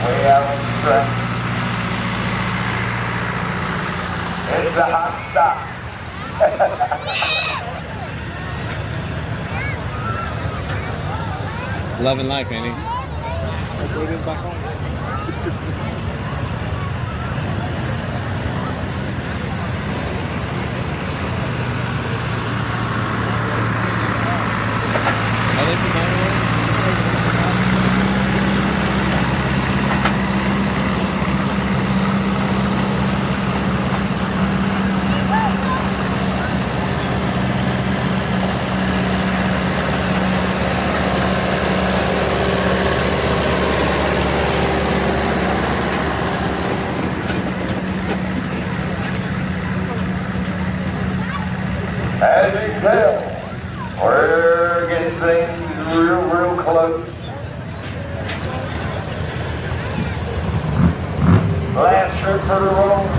way out on the track. It's a hot stop. Loving life, Andy. That's what it is back home. As you can tell, we're getting things real close. Last trip for the road.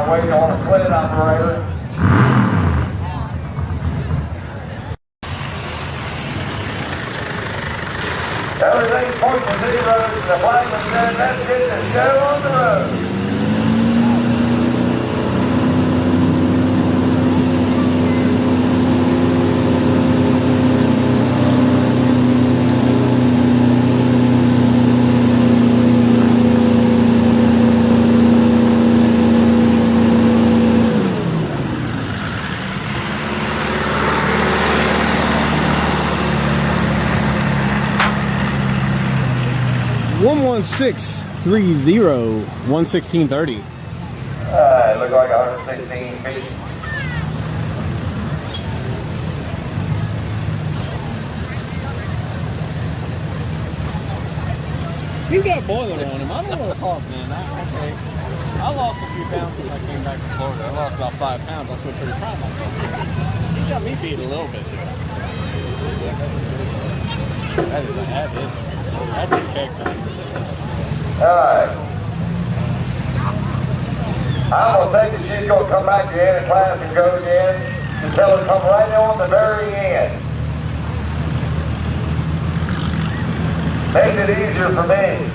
Waiting on a sled operator. Everything's pointing to zero. The flagman said, let's get the show on the road. One 630 11630. It looked like 116 feet. He's got a boiler on him. I don't want to talk, man. I lost a few pounds since I came back from Florida. I lost about 5 pounds. I feel pretty proud of myself. He got me beat a little bit. That's a kick, man. Alright. I'm going to think that she's going to come back to the end of class and go again until it comes right on the very end. Makes it easier for me.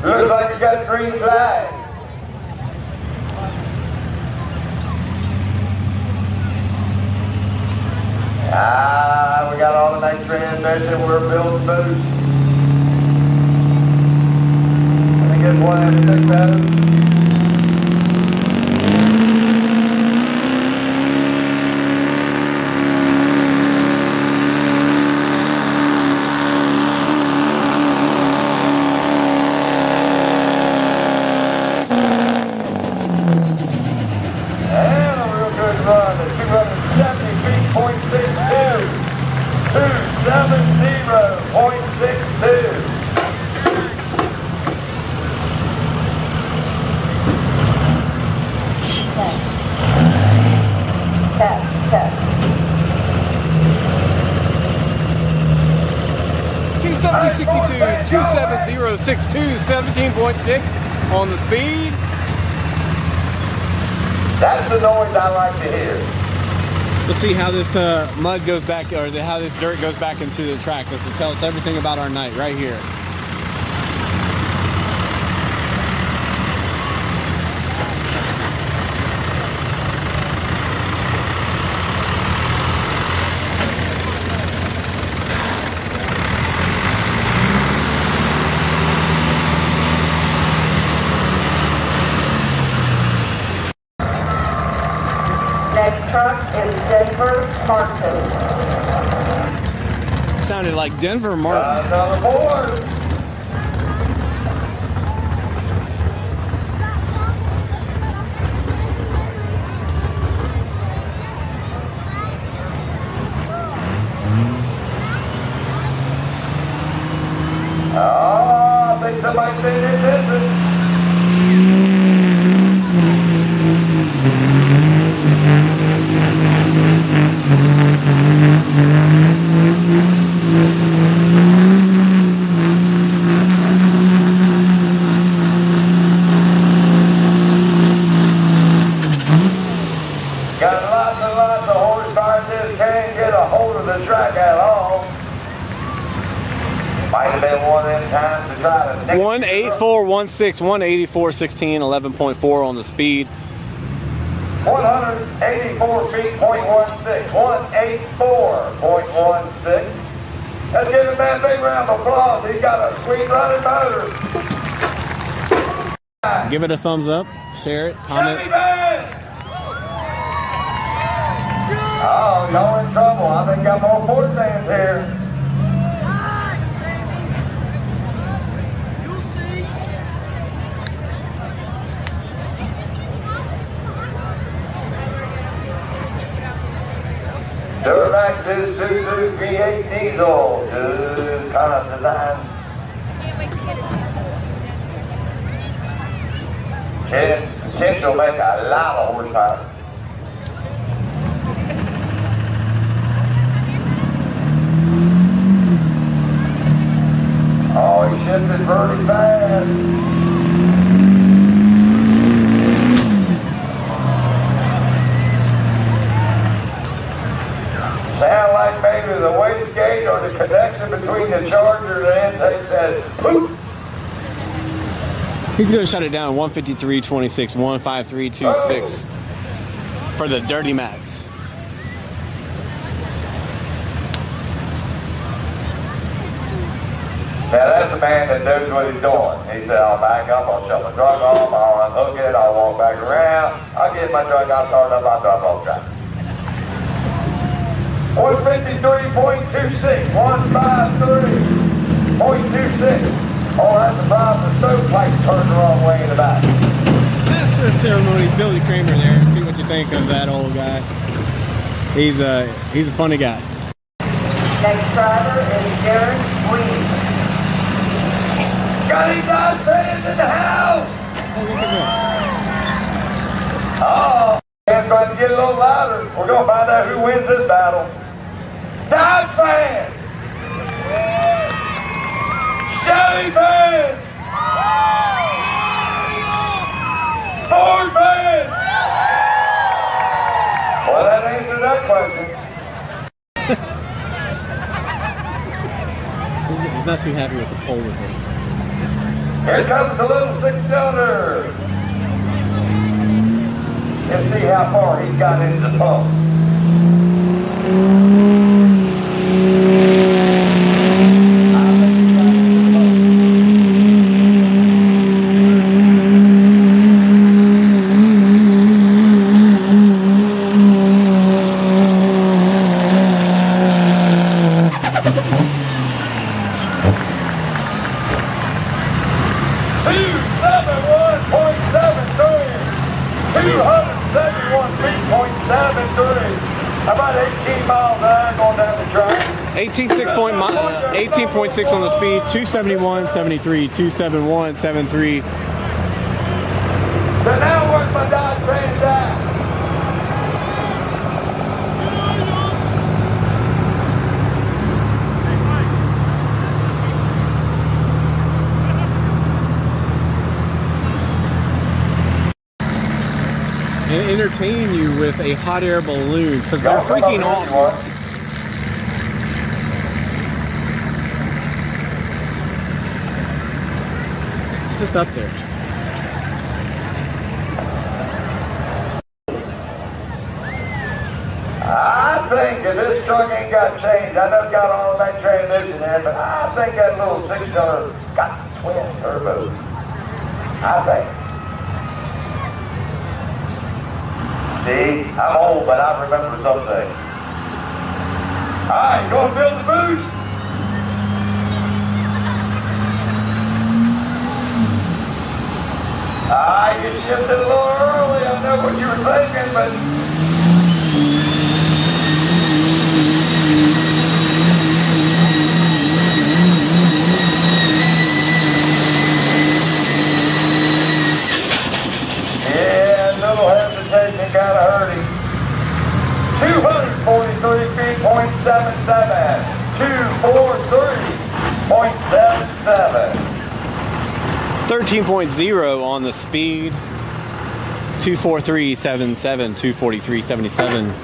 Looks like you got the green flag. We got all the nice transmission. We're building boost. I think it's 160. .6 on the speed. That's the noise I like to hear. Let's see how this mud goes back, or how this dirt goes back into the track. This will tell us everything about our night right here. Next truck is Denver Martin. Sounded like Denver Martin. Another board. Oh, I think somebody's been in this. Got lots and lots of horsepower, just can't get a hold of the track at all. Might have been one of them times to try to... 18416, 18416, 11.4 on the speed. 184 feet, .16, 184.16. Let's give him that big round of applause. He's got a sweet running motor. Give it a thumbs up, share it, comment. Oh, y'all in trouble. I think got more board fans here. They're back to Suzuki V8 diesel, just kind of design. Can't wait to get it. Potential make a lot of horsepower. Oh, he shifted very fast. Sound like maybe the wastegate or the connection between the charger and the intake said, boop. He's going to shut it down 153.26, 153.26 for the Dirty Max. Now that's a man that knows what he's doing. He said, I'll back up, I'll shut my truck off, I'll unhook it, I'll walk back around, I'll get my truck, I'll start up, I'll drop off track. 153.26, 153.26. Oh, that's the problem. The stovepipe turned the wrong way in the back. Master of ceremonies, Billy Kramer there. See what you think of that old guy. He's a funny guy. Next driver is Derek Reed. Got any Dodge fans in the house? Oh, look at that. Oh, man's trying to get a little louder. We're going to find out who wins this battle. Dodge fans! Chevy fans! Ford fans! Well, that answers that question. He's not too happy with the poll results. Here comes the little six-cylinder. Let's see how far he's got into the pump. About 18 miles an hour going down the track. 18.6 on the speed, 271, 73, 271, 73. So now where's my Dodge fans at? you with a hot air balloon because they're freaking awesome. Just up there. I think if this truck ain't got changed, I know it's got all that transmission in, but I think that little 6-cylinder got twin turbos. I think. See, I'm old, but I remember some things. All right, go and build the boost. You shifted a little early. I know what you were thinking, but yeah, a little hesitation kind of hurt him. 243 feet, 0.77. 243.77. 13.0 on the speed. 243.77, 243.77.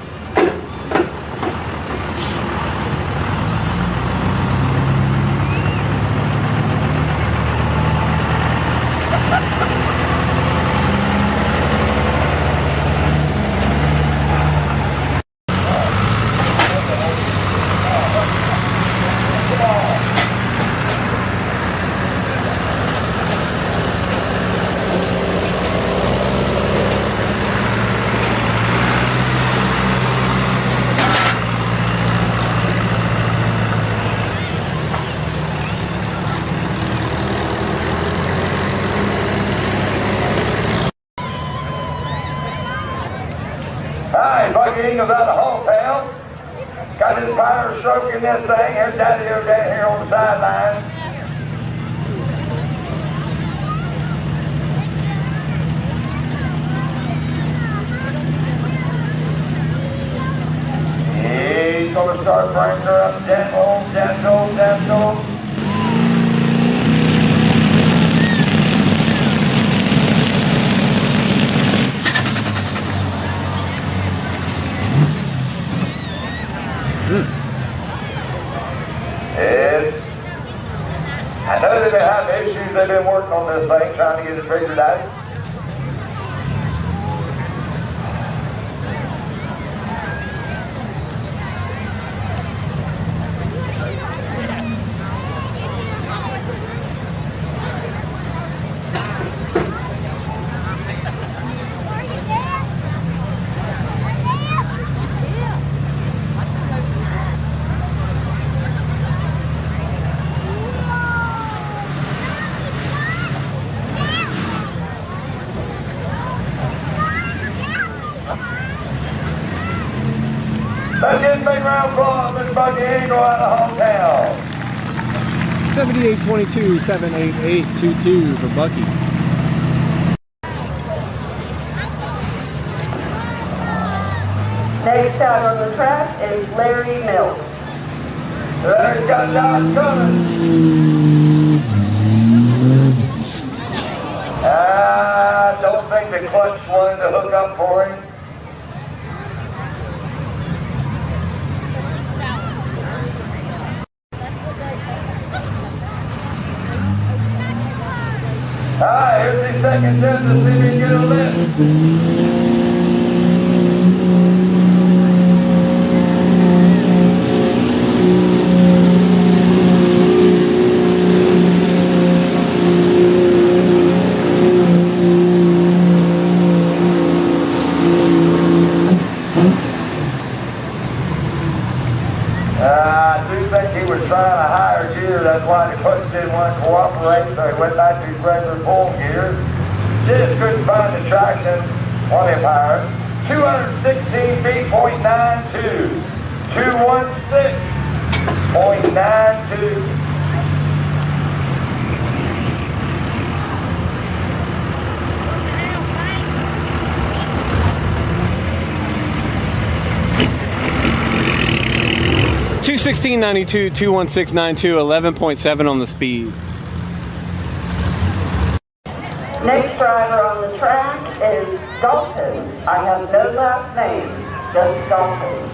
Eagles out of hometown. Got his power stroking this thing. Here's Daddy over down here on the sideline. He's going to start bringing her up gentle, gentle, gentle. I know they've been having issues. They've been working on this thing, trying to get it figured out. Let's get a big round of applause, Mr. Bucky Eagle out of hometown. 7822 78822 for Bucky. Next out on the track is Larry Mills. Larry's got Dodge coming. I don't think the clutch wanted to hook up for him. Alright, here's the second test to see if we can get a lift. I do think he was trying a higher gear, that's why the clutch didn't want to cooperate, so he went back to his regular full gear. Just couldn't find the traction on him higher. 216 feet, 0.92. 216.92. $216.92, 216.92, 11.7 on the speed. Next driver on the track is Dalton. I have no last name, just Dalton.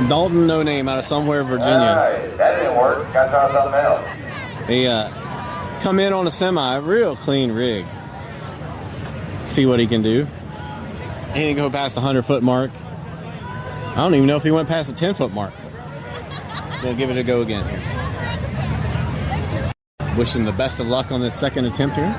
Dalton, no name, out of somewhere, Virginia. Alright, that didn't work. Got to try something else. They come in on a semi, real clean rig. See what he can do. He didn't go past the 100-foot mark. I don't even know if he went past the 10-foot mark. We'll give it a go again here. Wish him the best of luck on this second attempt here.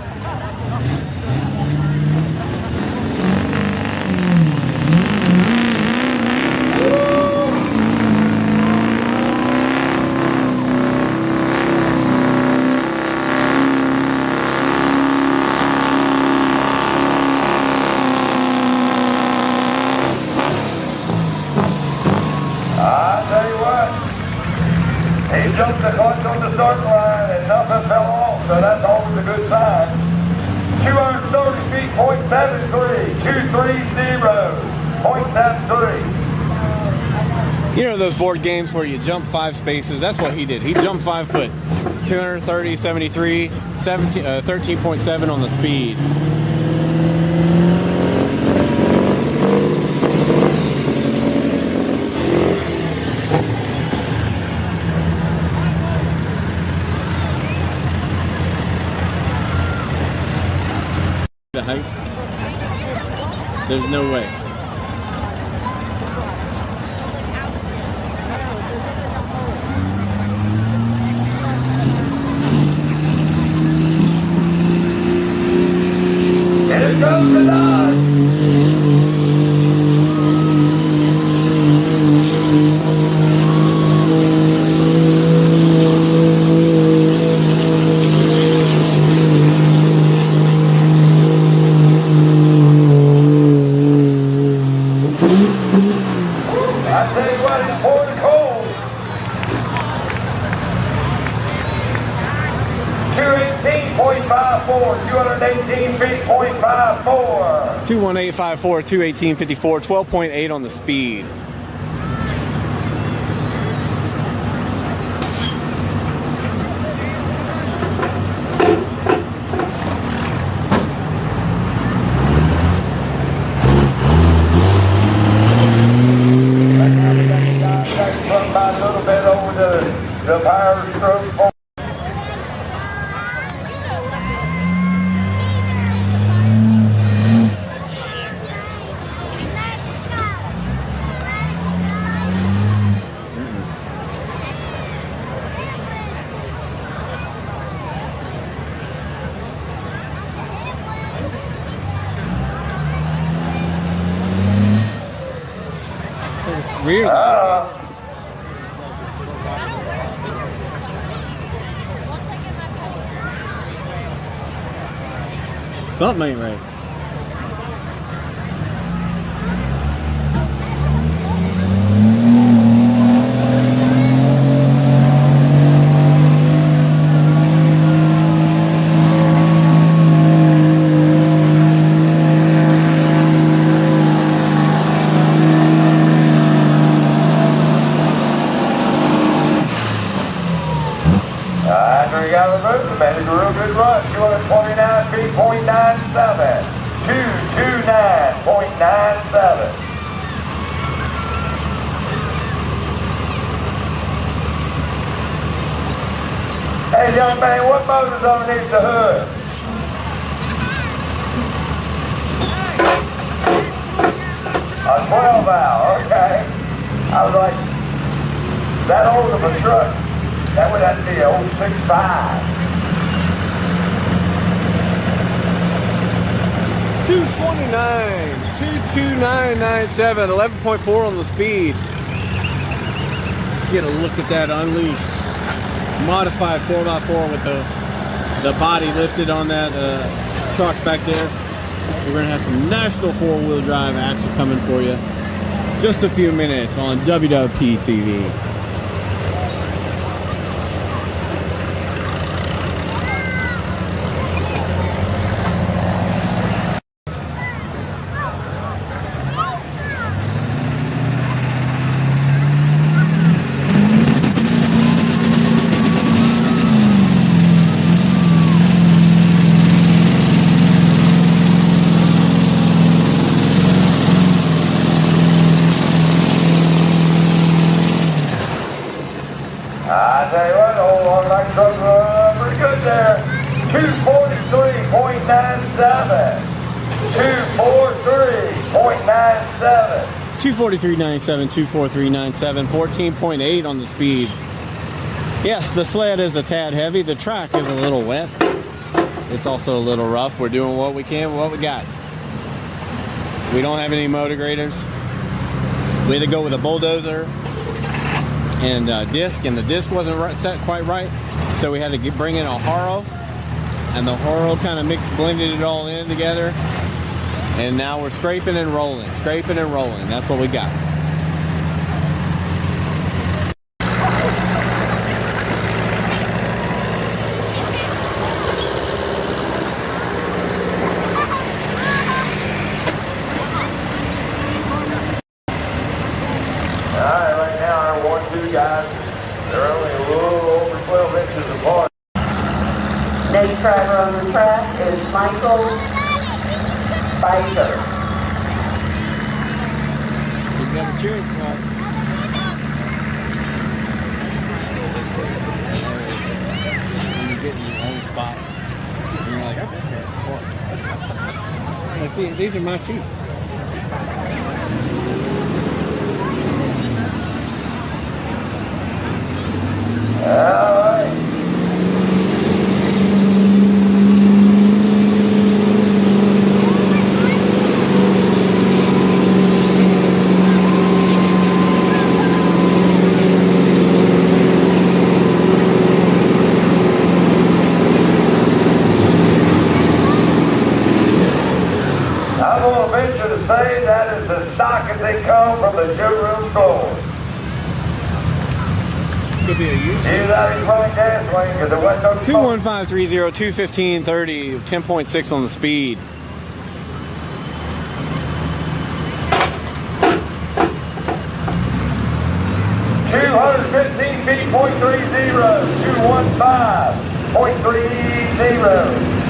He jumped the clutch on the start line and nothing fell off, so that's always a good sign. 230 feet, 0.73, 230.73. You know those board games where you jump 5 spaces? That's what he did. He jumped 5 foot. 230, 73, 13.7 on the speed. The heights. There's no way. Here comes the Dodge. I tell you what, it's pouring cold. 218.54, 218 feet, 0.54. 218.54, 218.54, 12.8 on the speed. By a little bit over the power stroke. It's weird. Something ain't right. After he got removed, made a real good run. 229 feet, 0.97. 229.97. Hey, young man, what motor's underneath the hood? A 12 valve, okay. I was like, that old of a truck. That would have to be an old 6.5. 229, 229.97, 11.4 on the speed. Get a look at that unleashed, modified 4x4 with the body lifted on that truck back there. We're gonna have some national 4-wheel drive action coming for you. Just a few minutes on WWP TV. trying to hold on like truck pretty good there. 243.97. 243.97. 243.97, 243.97, 14.8 on the speed. Yes, the sled is a tad heavy. The track is a little wet. It's also a little rough. We're doing what we can with what we got. We don't have any motor graders. We had to go with a bulldozer and disc, and the disc wasn't set quite right. So we had to bring in a harrow, and the harrow kind of blended it all in together. And now we're scraping and rolling, scraping and rolling. That's what we got. Alright, right now our 1-2 guys, they're only a little over 12 inches apart. Next driver on the track is Michael Spicer. He's got the cheering squad. When you get in your own spot, and you're like, I've been here before. It's like, these are my feet. Alright. I'm going to venture to say that is as stock as they come from the showroom floor. Could be a use. Use that in front of gas lane because it wasn't no 215-30, 215-30, 10.6 on the speed. feet, 0.30, 215.30.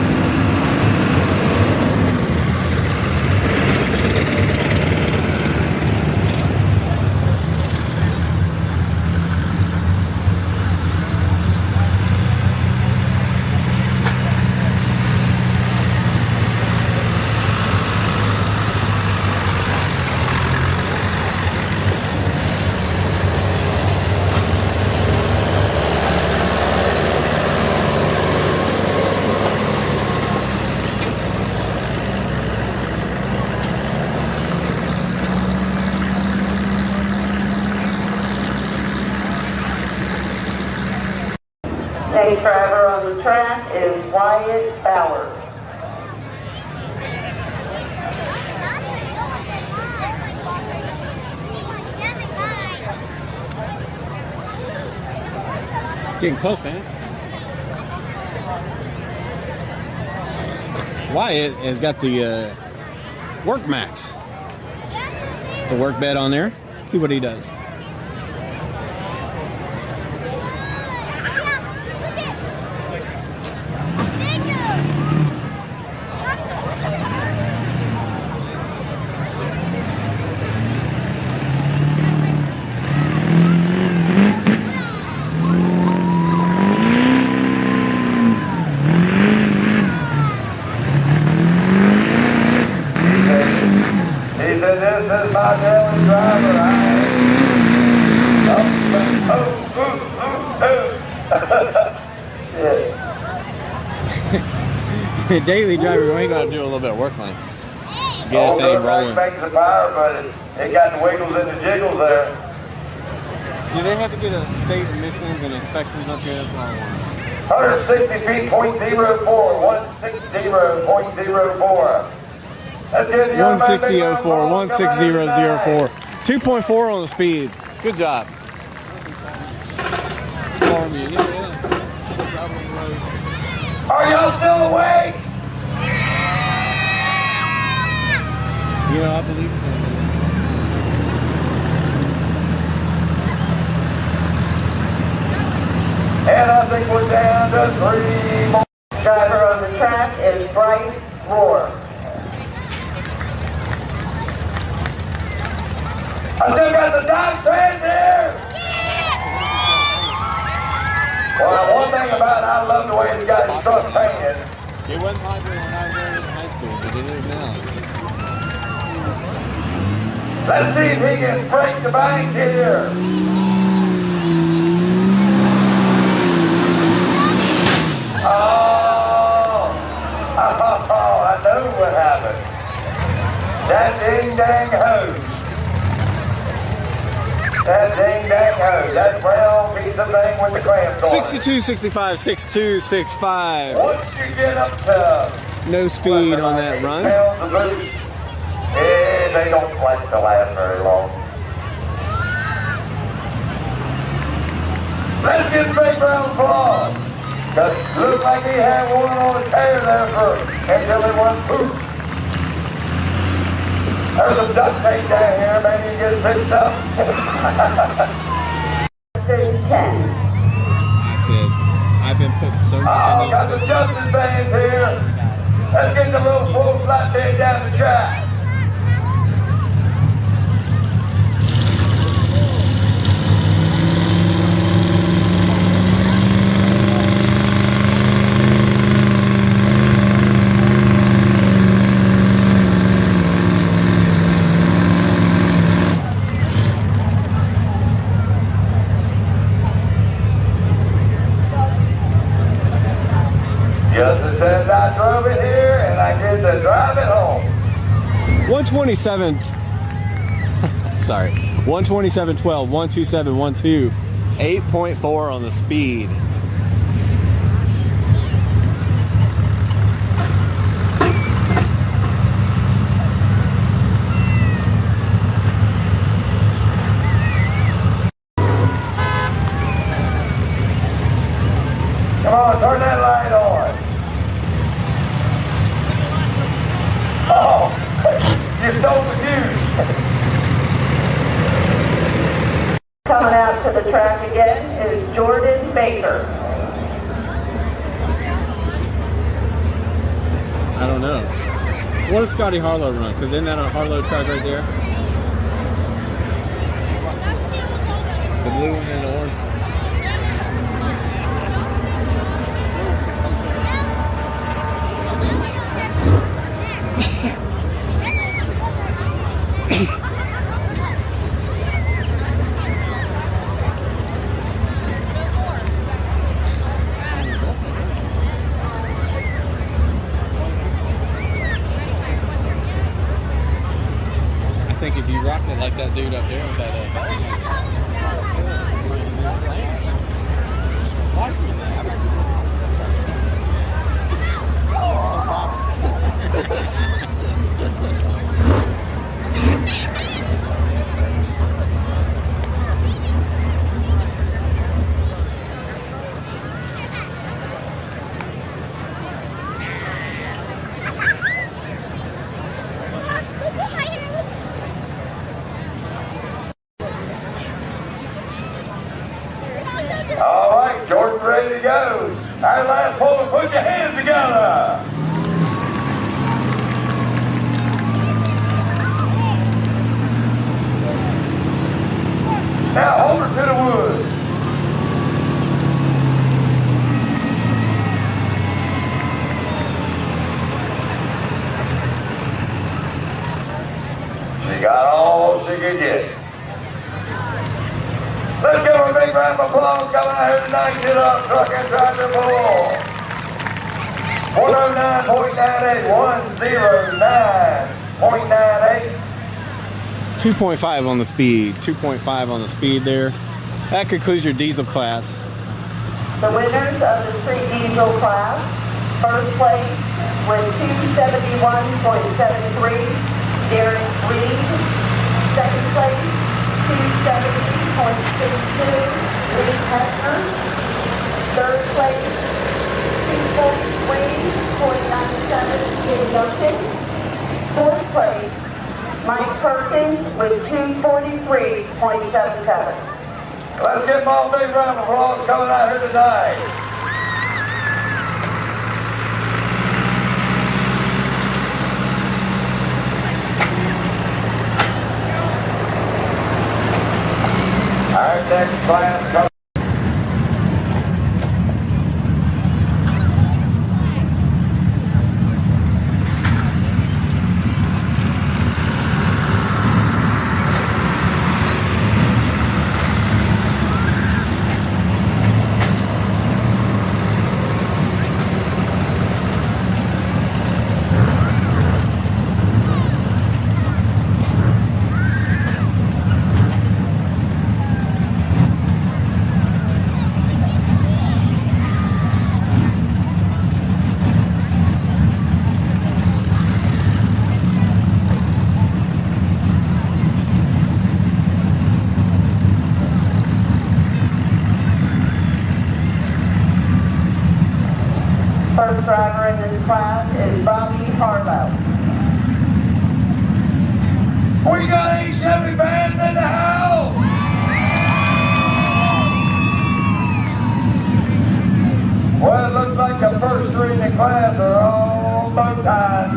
Next driver on the track is Wyatt Bowers. Getting close, ain't it? Wyatt has got the work mats. The work bed on there. See what he does. This is my daily driver. Daily driver, we got to do a little bit of work on it. Get this thing rolling. Makes the power, but it got the wiggles and the jiggles there. Do they have to get a state emissions and inspections up here? That's what I want. 160 feet, 0.04, 160.04. That's it. 160.04, 160.04. 2.4 on the speed. Good job. Are y'all still awake? You know, I believe so. And I think we're down to 3 more. Driver on the track is Bryce Rohr. I still got the dog trans here. Well, one thing about it, I love the way the guy's truck painted. It wasn't popular when I was wearing it in high school, but it is now. Let's see if he can break the bank here. Oh, I know what happened. That ding-dang hose. That ding-dang hose. That brown piece of thing with the clamps on it. 6265, 6265. Once you get up to No speed on that run. pounds of boost, they don't like to last very long. Let's get a big round of applause. Because it looked like he had one on the tear there until it went poof. There's some duct tape down here, maybe you get it fixed up. 10. I said, I've been putting so much Oh, in got the justice bands here. Let's get the little full flatbed down the track. Just as I drove it here, and I get to drive it home. 127. Sorry. 127.12, 127.12, 8.4 on the speed. Come on, turn that light on. Oh, you stole the fuse. Coming out to the track again is Jordan Baker. I don't know. What does Scotty Harlow run? Because isn't that a Harlow track right there? The blue one and the orange. I think if you rocked it like that dude up there with that All right, Jordan's ready to go. Our last pull, put your hands together. Now hold her to the wood. She got all she could get. Let's give her a big round of applause coming out here tonight. Get up, truck and tractor pull. 109.98, 109.98. 2.5 on the speed. 2.5 on the speed there. That concludes your diesel class. The winners of the street diesel class, first place with 271.73, Derek Reed. Second place, 270.62, Lee Hessner. Third place, 243.97, Jim Duncan. Fourth place, Mike Perkins with 243.77. Let's give them all a big round of applause coming out here tonight. Our next class comes. First driver in this class is Bobby Harlow. We got 8 Chevy fans in the house! Well, it looks like the first 3 in the class are all bow ties.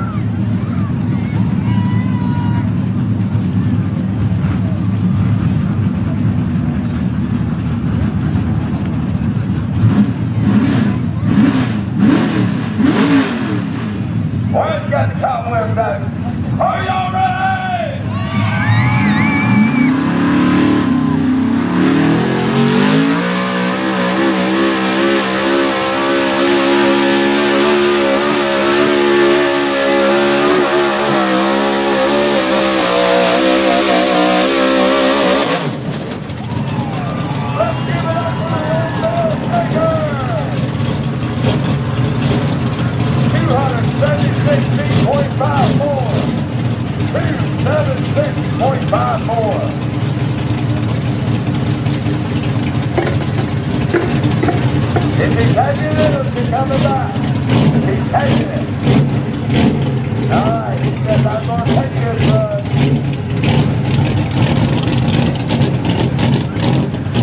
Well, you got the top wheels out. Are y'all ready? Let's give it up for the Undertaker! 276.54. 276.54. Is he taking it or is he coming back? He's taking it. All right, he says, I'm going to take this run.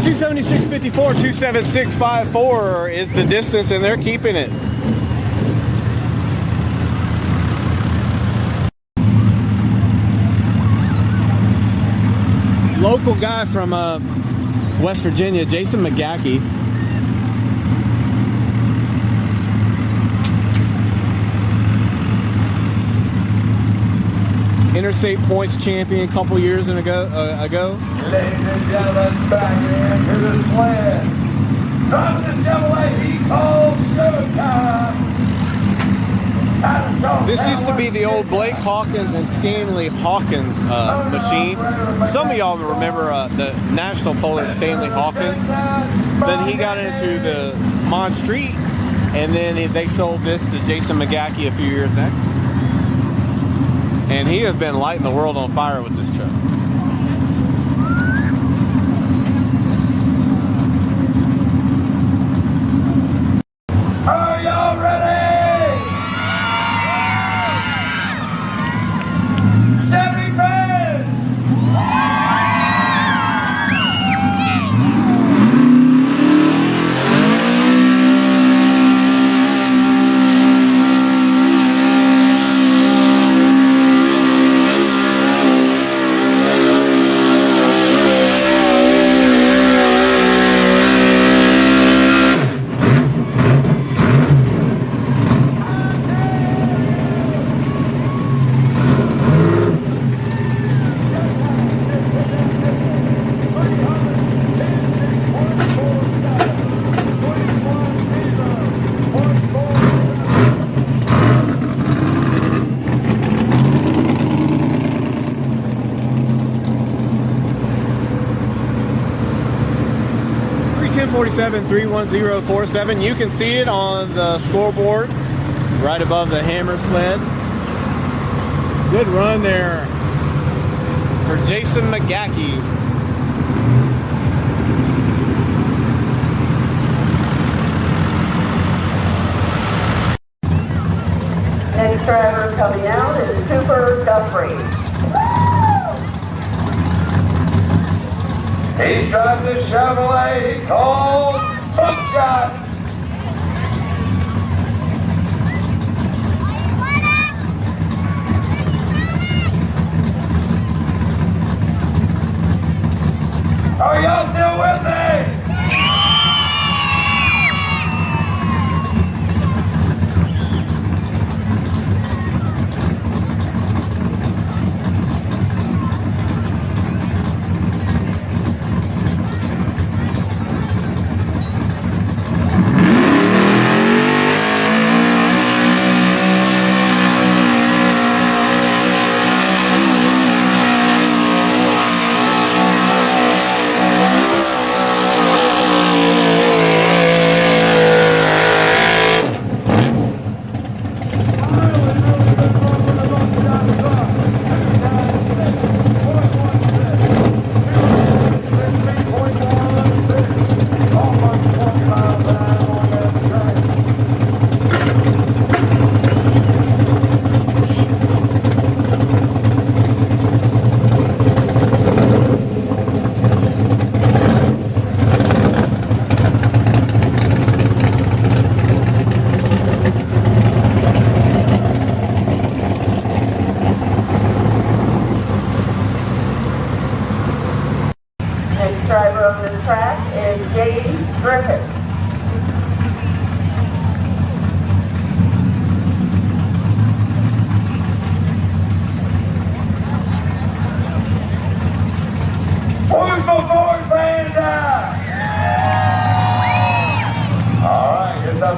276.54, 276.54 is the distance, and they're keeping it. Local guy from West Virginia, Jason McGackey. Interstate points champion a couple years ago. Ladies and gentlemen, back into the sled. Driving the Chevrolet he called Showtime. This used to be the old Blake Hawkins and Stanley Hawkins machine. Some of y'all remember the national polar Stanley Hawkins. Then he got into the Mont Street, and then they sold this to Jason McGackey a few years back. And he has been lighting the world on fire with this truck. Are y'all ready? Chevy fans! .31047. You can see it on the scoreboard right above the hammer sled. Good run there for Jason McGackey. Next driver coming out is Cooper Guthrie. He's driving the Chevrolet he called Buckshot. Are y'all still with me?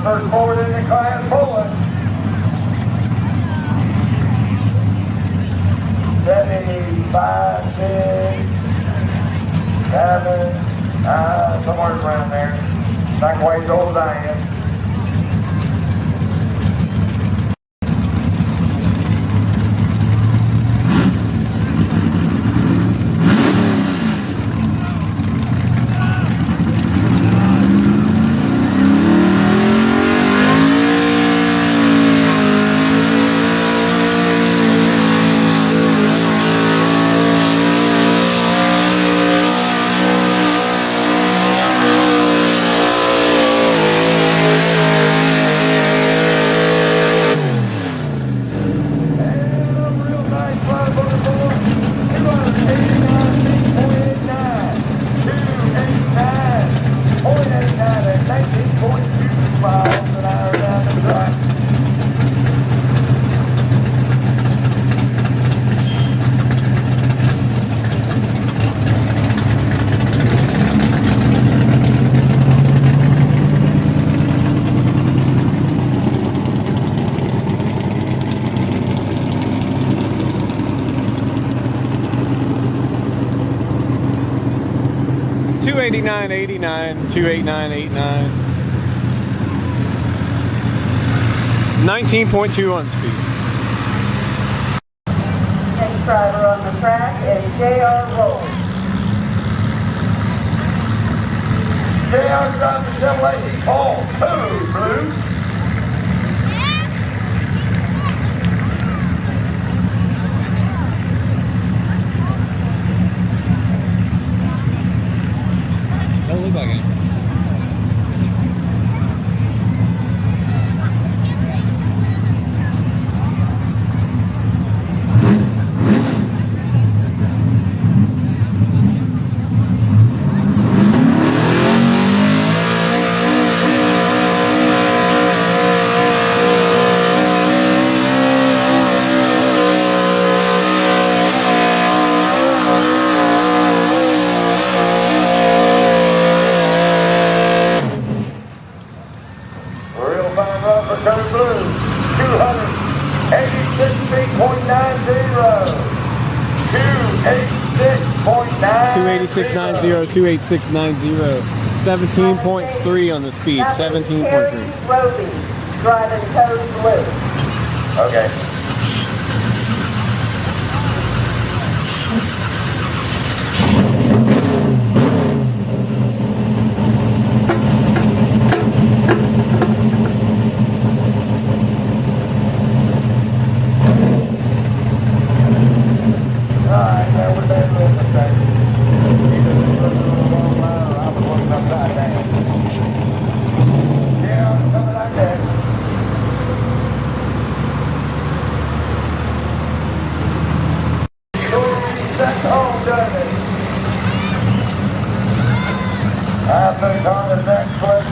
first forward in the class pulling. 75, 6, 7, somewhere around there. Not quite as old as I am. $289.89, $289.89, 19.2 on speed. Next driver on the track is J.R. Rolls. J.R. driving the Chevrolet Paul 2 Blue. Don't look like it. Color blue, 286.90. 286.90, 286.90, 17.3 on the speed, 17.3. Roby, driving code blue. Okay. I think on the next place.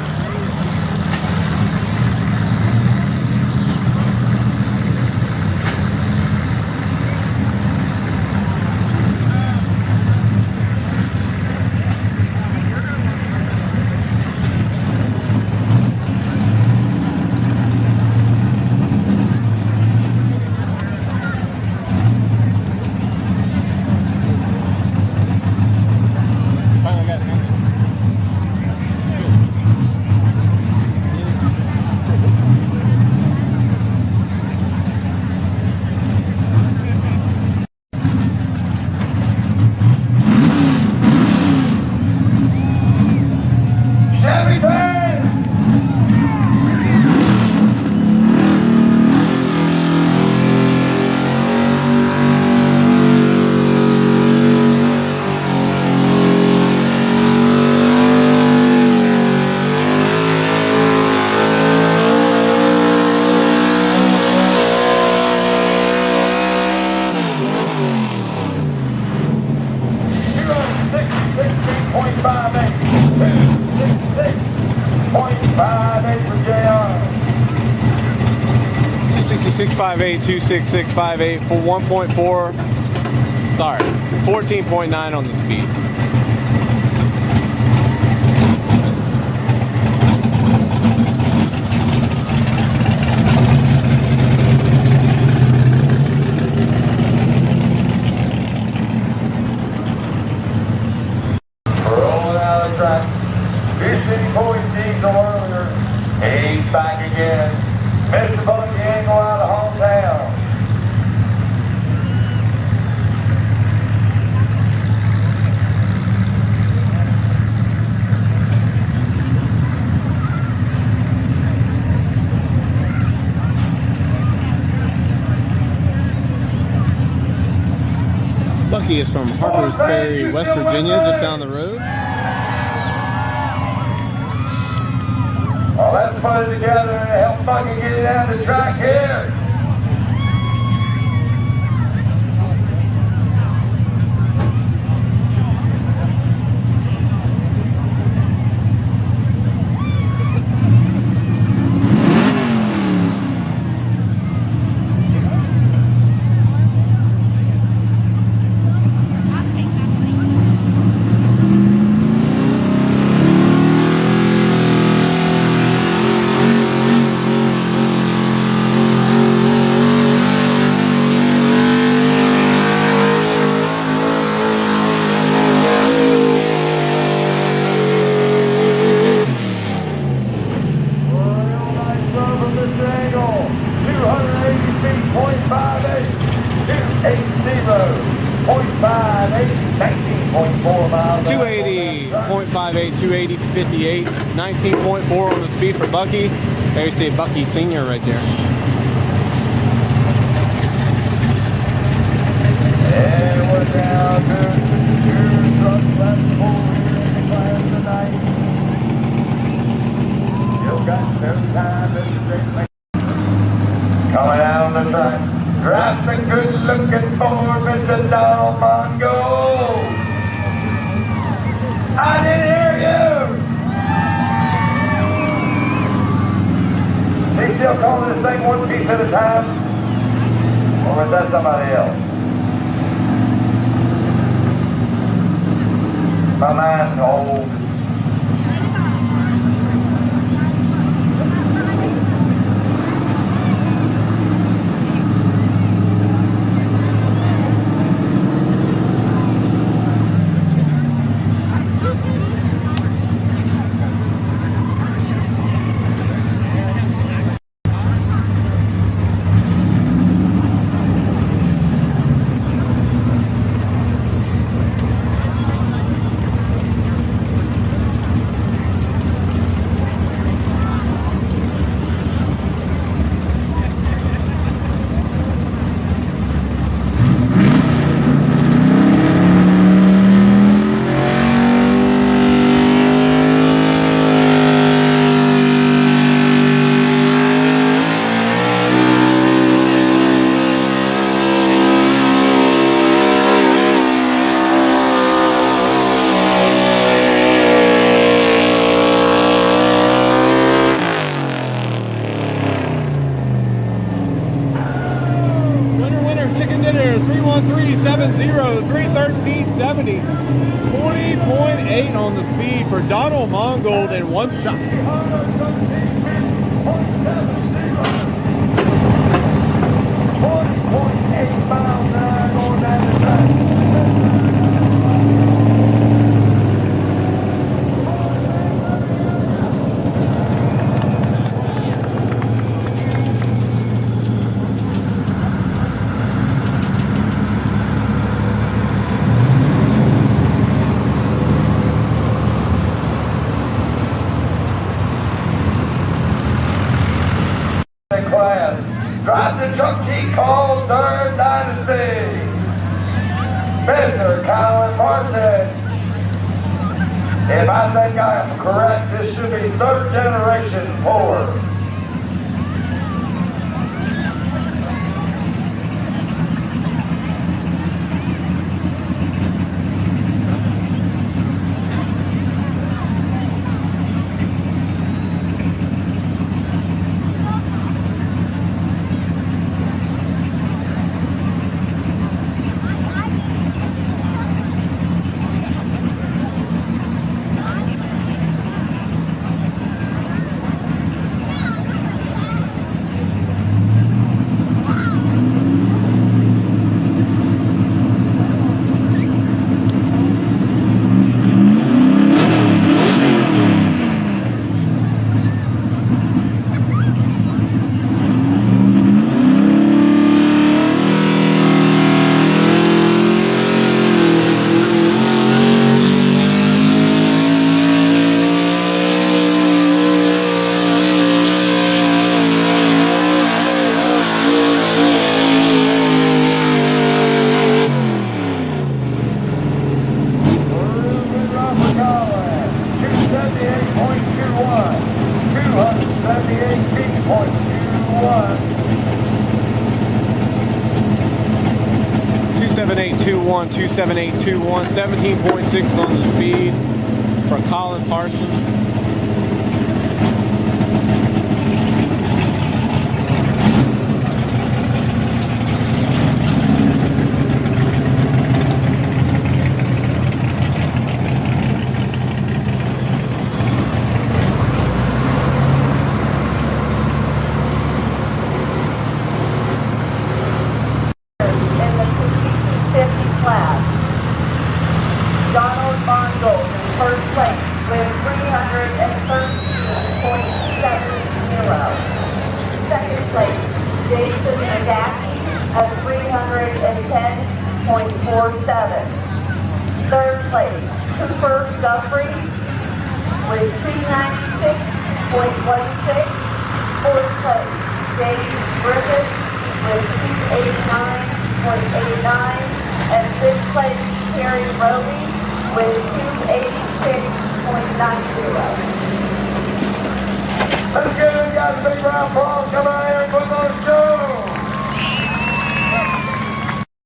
$266.58, $266.58 for 1.4, sorry, 14.9 on the speed. again. Mr. Bucky Angle out of hometown. Bucky is from Harper's Ferry, West Virginia, just down the road. Well, let's put it together and help Bucky get it down the track here. .58, 280, 58, 19.4 on the speed for Bucky. There you see Bucky Senior right there. And we're down to your truck left forward here in the class tonight. Still got no time, Mr. Coming out on the track. Driving good looking forward, Mr. Donald Mongo. I didn't hear you! Is he still calling this thing one piece at a time? Or is that somebody else? My mind's old. Chicken dinner 313-70-313-70. 20.8 on the speed for Donald Mongold in one shot. 20.8 miles an hour going down the track. Class. Drive the truck he calls Third Dynasty. Mr. Colin Parson. If I think I am correct, this should be third generation Ford. 27821, 27821, 17.6 on the speed for Colin Parsons. Third place, Cooper Guthrie with 296.16. Fourth place, Dave Griffith with 289.89. And fifth place, Terry Roby with 286.90. Let's give them guys a big round of applause. Come out here and put on a show.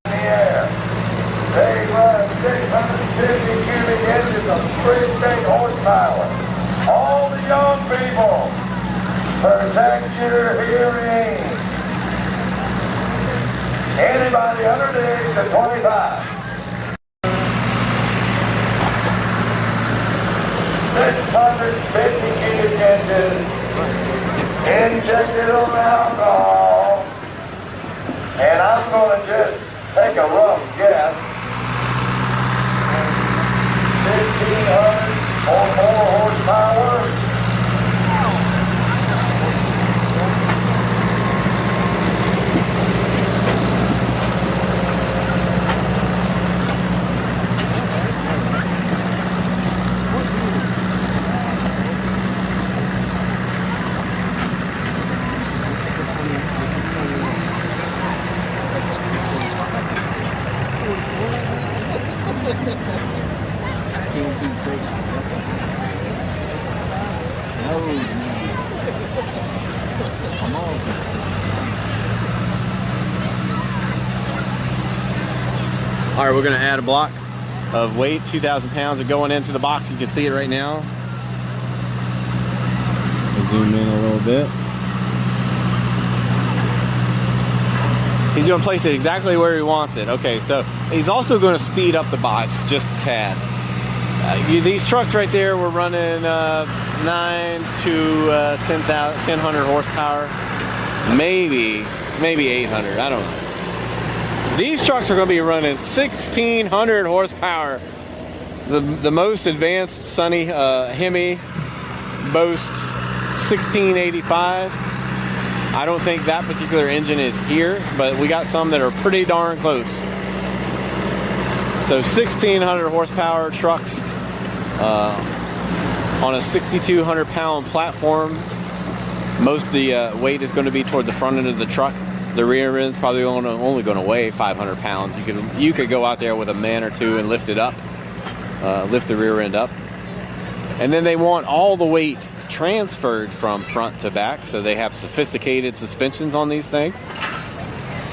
In the air. They run 650 cubic inches of pretty big horsepower. All the young people, protect your hearing. Anybody under the age of 25. 650 cubic inches injected on alcohol. And I'm going to just take a rough guess. 1,500 or more horsepower. All right, we're going to add a block of weight. 2,000 pounds are going into the box. You can see it right now. I'll zoom in a little bit. He's going to place it exactly where he wants it. Okay, so he's also going to speed up the box just a tad. These trucks right there, we're running 9 to 1,000 horsepower, maybe 800. I don't know. These trucks are going to be running 1,600 horsepower. The most advanced Sunny Hemi boasts 1,685. I don't think that particular engine is here, but we got some that are pretty darn close. So 1,600 horsepower trucks on a 6,200 pound platform. Most of the weight is going to be toward the front end of the truck. The rear end's probably only going to weigh 500 pounds. You could go out there with a man or two and lift it up, lift the rear end up. And then they want all the weight transferred from front to back, so they have sophisticated suspensions on these things.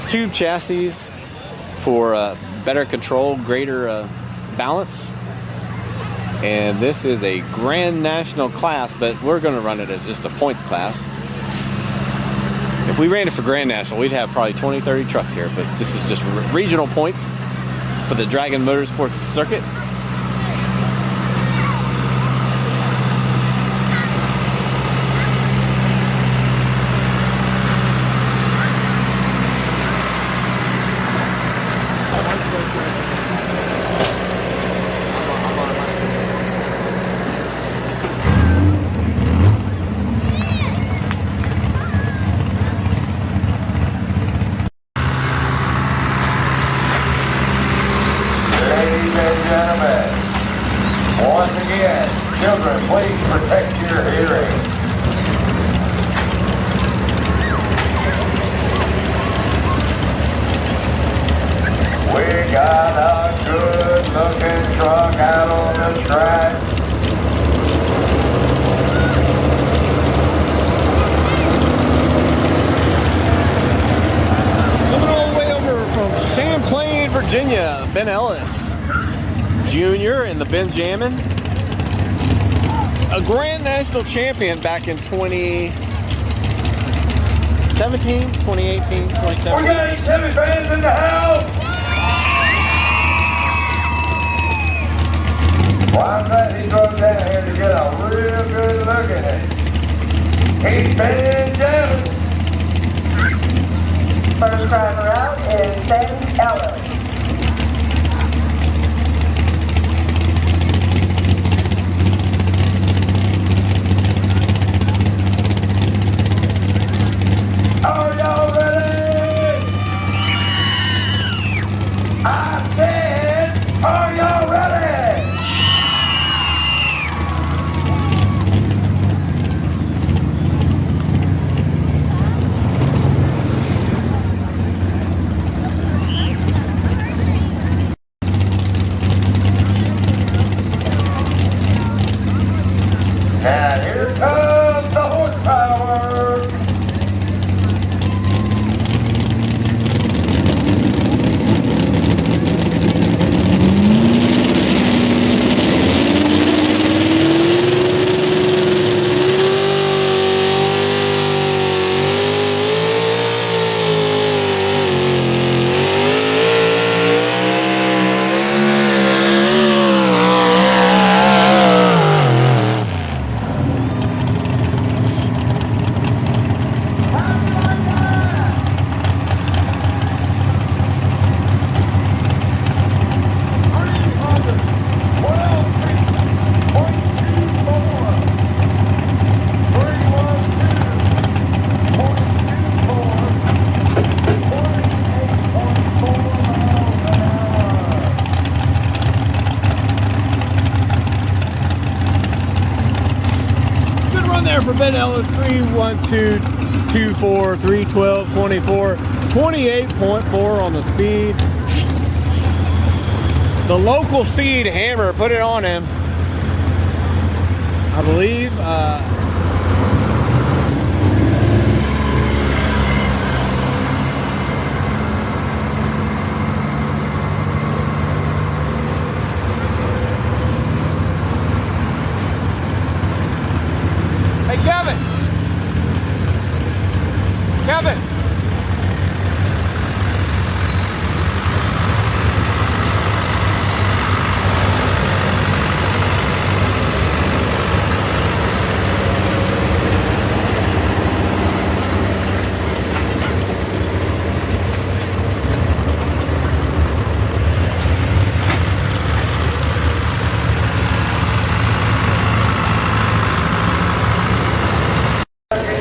Tube chassis for better control, greater balance. And this is a Grand National class, but we're going to run it as just a points class. If we ran it for Grand National, we'd have probably 20, 30 trucks here, but this is just regional points for the Dragon Motorsports circuit. Virginia, Ben Ellis Jr. in the Benjamin. A Grand National Champion back in 2017, 2018, 2017. We got any Chevy fans in the house? Well, I'm glad he drove down here to get a real good look at it. He's been jamming. First driver out is Ben Ellis. Are y'all ready? I said, are y'all ready? Now here comes the horsepower. For Ben Ellis, 31224, 312, 24, 28.4 on the speed. The local seed hammer put it on him, I believe. Hey, Kevin! Kevin!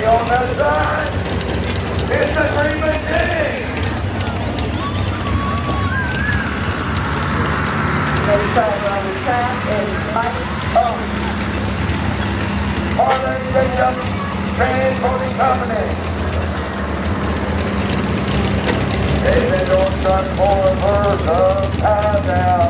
On that side, it's the Green Machine. Next driver on the track is Mike Owen. Harlan Pickup Transporting Company. They've been doing truck pulling for some time now.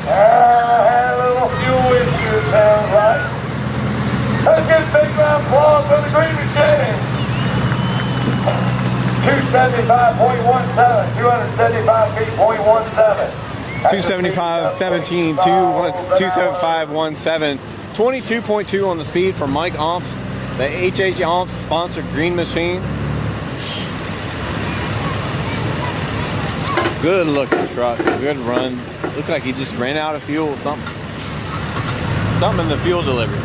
Had a little fuel issue, it sounds like. Let's get a big round of applause for the Green Machine. 275.17, 275 feet, .17. 275, 17, 275, 17, 22.2 on the speed for Mike Omps, the HH Omps sponsored Green Machine. Good looking truck, good run. Looked like he just ran out of fuel, something in the fuel delivery.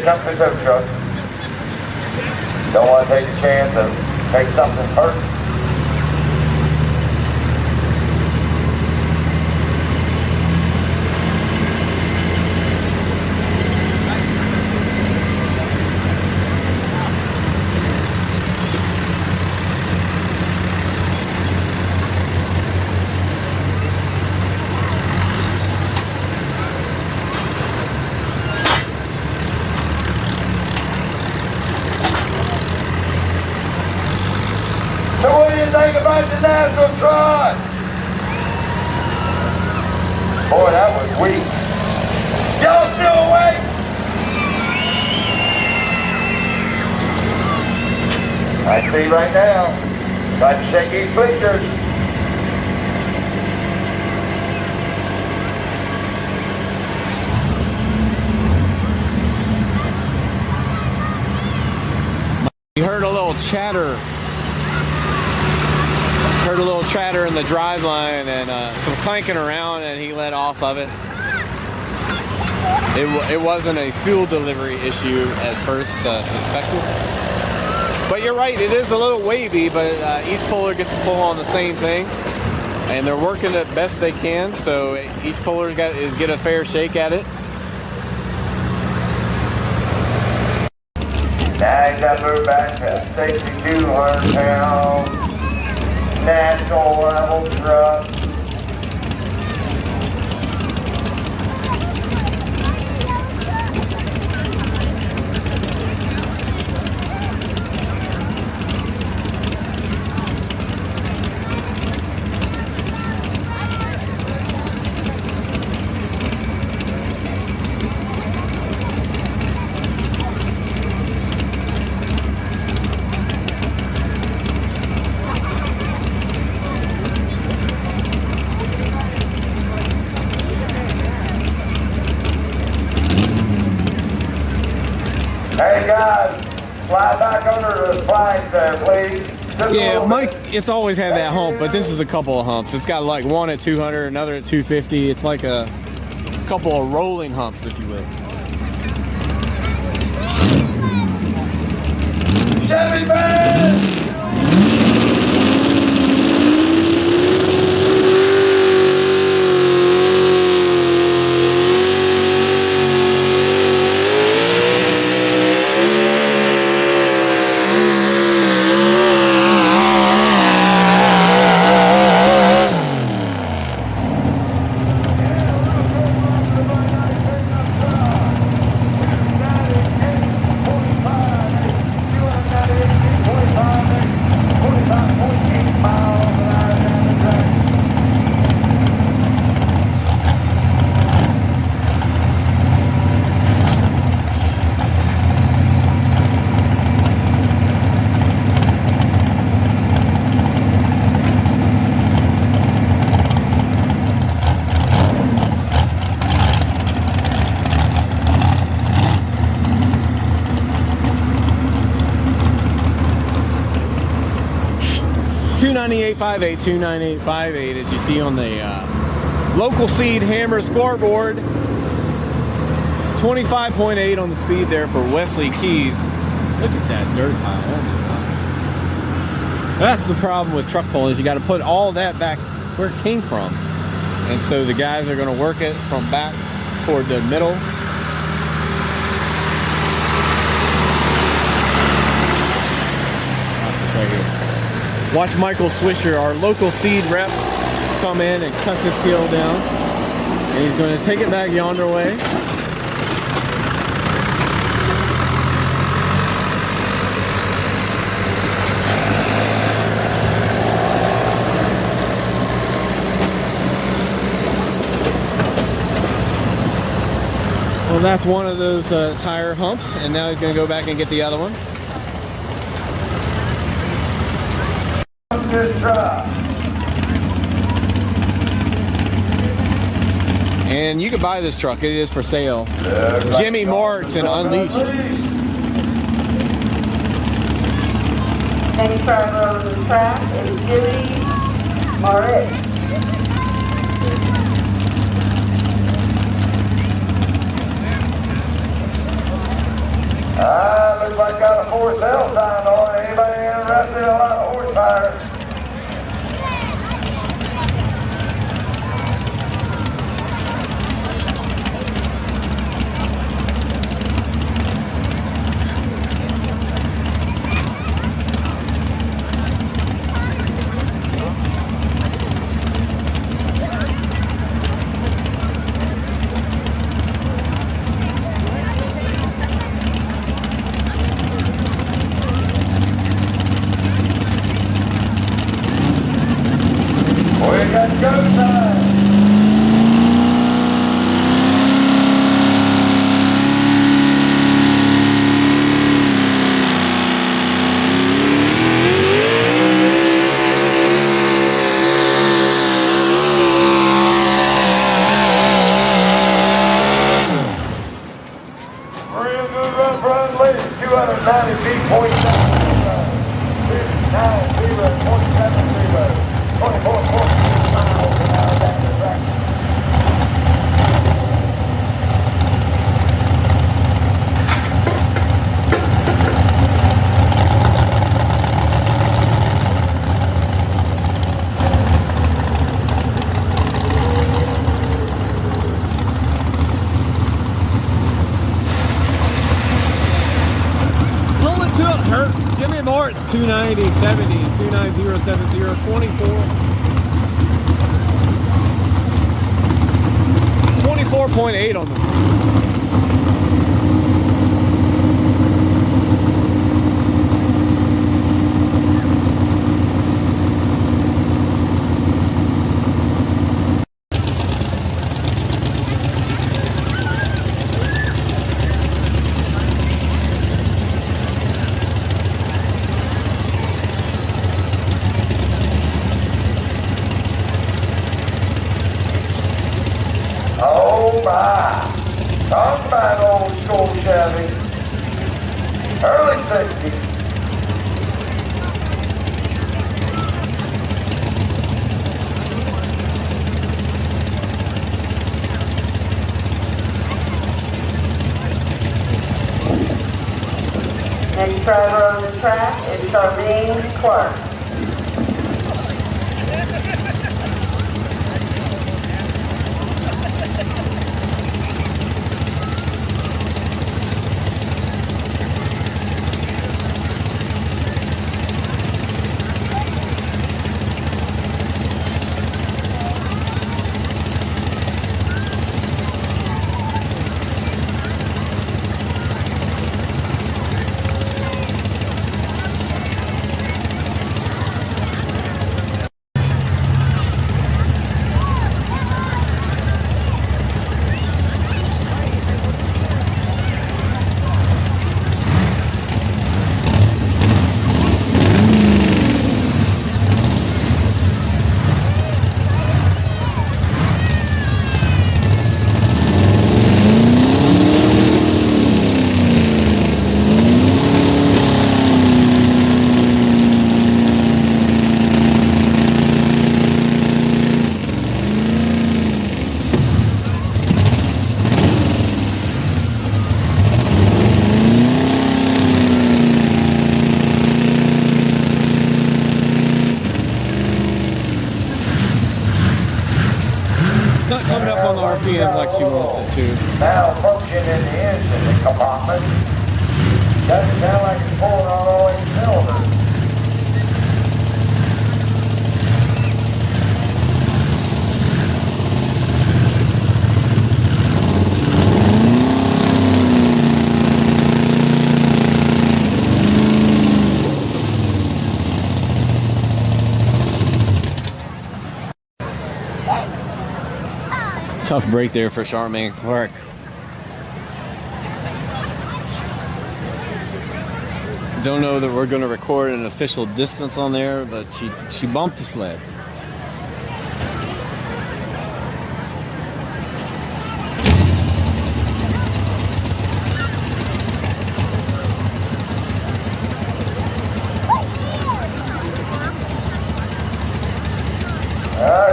comes the tow truck. Don't want to take a chance of take something hurt. So what do you think about the national trot? Boy, that was weak. Y'all still awake? I see right now. Trying to shake these bleachers. You heard a little chatter. Heard a little chatter in the drive line and some clanking around, and he let off of it. It wasn't a fuel delivery issue as first suspected. But you're right, it is a little wavy, but each puller gets to pull on the same thing. And they're working the best they can, so each puller get a fair shake at it. Now he's got to move back to 6,200 pounds. National level thrust. Hey guys, slide back under the flags there, please. Yeah, Mike, it's always had that hump, but this is a couple of humps. It's got like one at 200, another at 250. It's like a couple of rolling humps, if you will. Chevy fans! $298.58, $298.58, as you see on the local seed hammer scoreboard. 25.8 on the speed there for Wesley Keys. Look at that dirt pile. Oh my God. That's the problem with truck pulling, is you got to put all that back where it came from. And so the guys are going to work it from back toward the middle. That's this right here. Watch Michael Swisher, our local seed rep, come in and cut the scale down. And he's going to take it back yonder way. Well, that's one of those tire humps, and now he's going to go back and get the other one. Good try. And you can buy this truck. It is for sale. Jimmy Marks and Unleashed. Next driver on the track is Jimmy Moritz. it's got a for sale sign on it. Anybody interested in a lot of horsepower? We got go time. Real good run, ladies. 290 feet, 24 miles an hour down the track. Rolling till it hurts. Jimmy Mart's 290, 70, 29070, 24. 24.8 on them. Oh my! Talk about old school Chevy. Early 60s. Next driver on the track is Charmaine Clark. It's not coming up on the RPM like she wants it to. Malfunction in the engine compartment. Doesn't sound like it's pulling on all 8 cylinders. Tough break there for Charmaine Clark. Don't know that we're going to record an official distance on there, but she bumped the sled.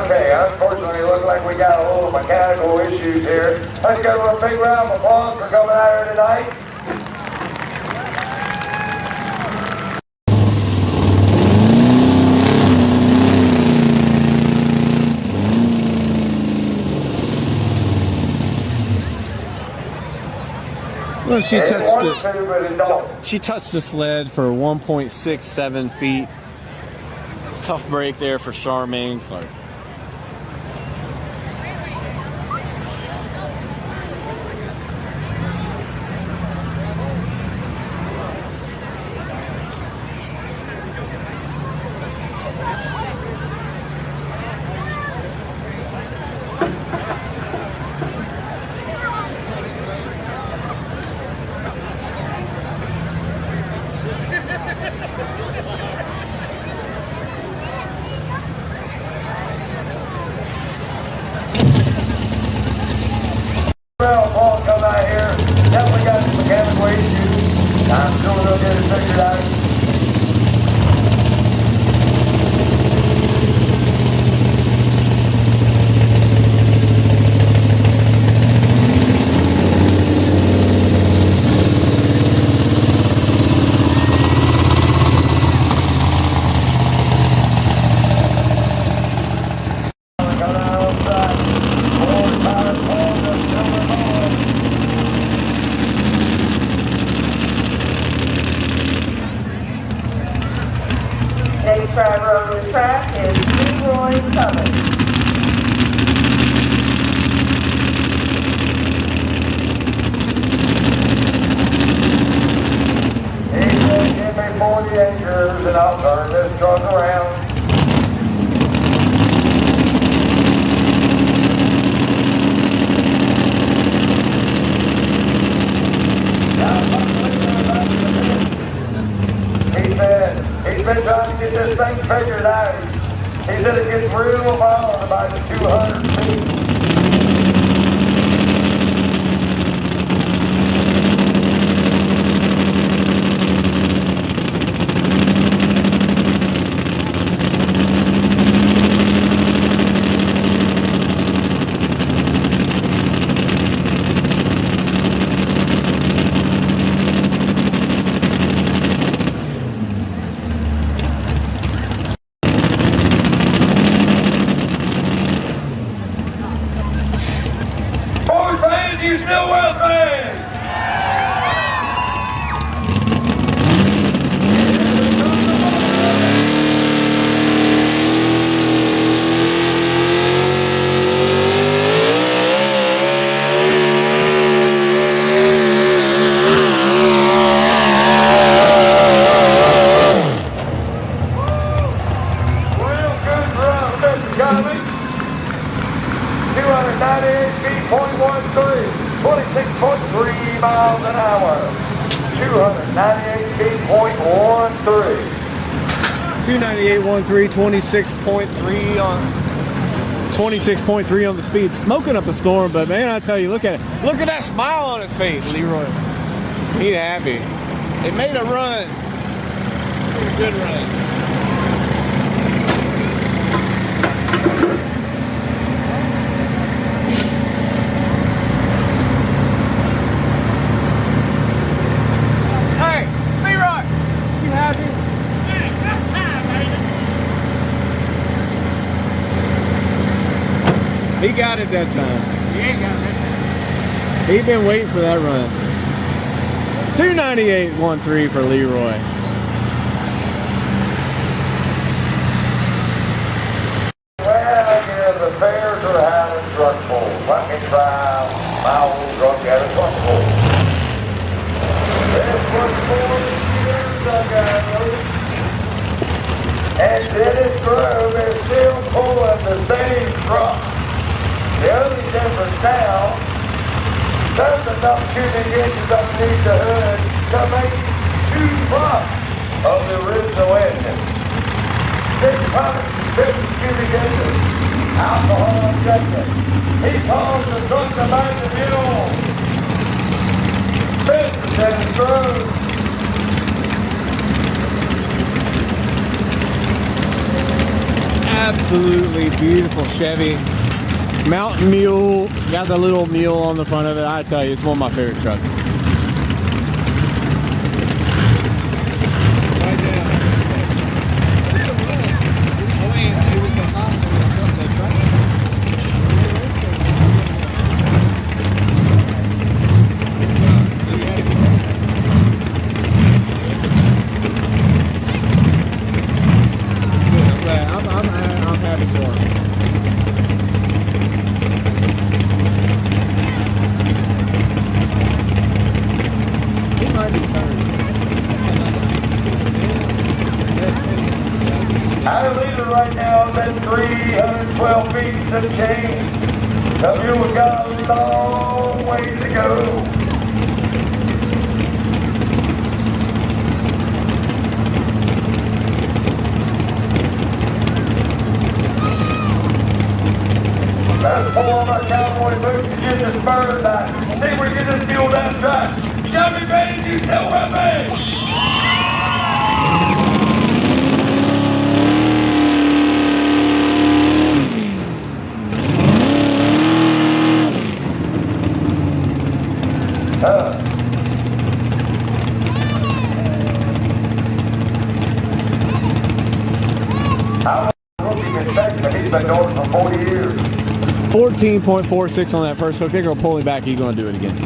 Okay, unfortunately, it looks like we got a little mechanical issues here. Let's give them a big round of applause for coming out here tonight. Well, she And touched 1-2, but it don't. She touched the sled for 1.67 feet. Tough break there for Charmaine Clark. Paul come out here. Definitely got some mechanical issues. I'm sure they'll get it figured out. Next driver on the track is Leroy Cummins. He said, give me 40 acres and I'll turn this truck around. He said, he's been trying to get this thing figured out. He said it gets real wild about 200 feet. You still with me? Real good run, Mr. Cummings. 298 feet, 0.13. 26.3 miles an hour. 298 feet, 0.13. 298.13, 26.3 on 26.3 on the speed. Smoking up a storm, but man, I tell you, look at it. Look at that smile on his face, Leroy. He's happy. It made a run. A good run. He got it that time. He ain't got it. He's been waiting for that run. 298.13 for Leroy. Well, yeah, the Bears are having truck pulls. Let me try my old truck at a truck pull. This was 40 years ago. And Dennis Grove is still pulling the same truck. The only difference now, there's enough cubic inches underneath the hood to make 2 trucks of the original engine. 650 cubic inches, alcohol injected. He calls the truck the back of mule. Mr. Dennis Grove. Absolutely beautiful Chevy. Mountain Mule, got the little mule on the front of it. I tell you, it's one of my favorite trucks. 1,312 feet and change. The mule's got a long ways to go. Let's pull on our cowboy boots and get the spurs back. See if we can get this mule down track. Chevy Baines, you still with me? How long have you been second? He's been doing it for 40 years. 14.46 on that first hook. They're going to pull him back. He's going to do it again.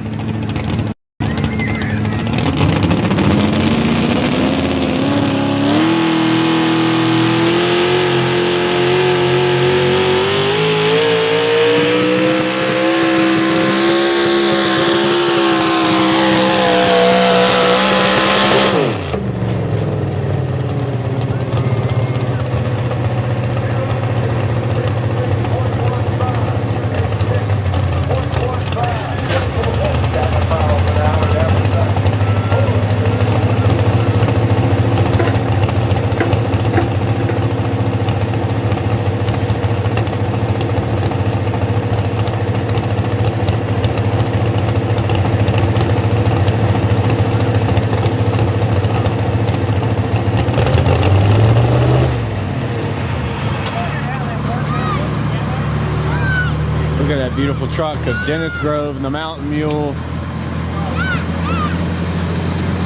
Look at that beautiful truck of Dennis Grove and the Mountain Mule.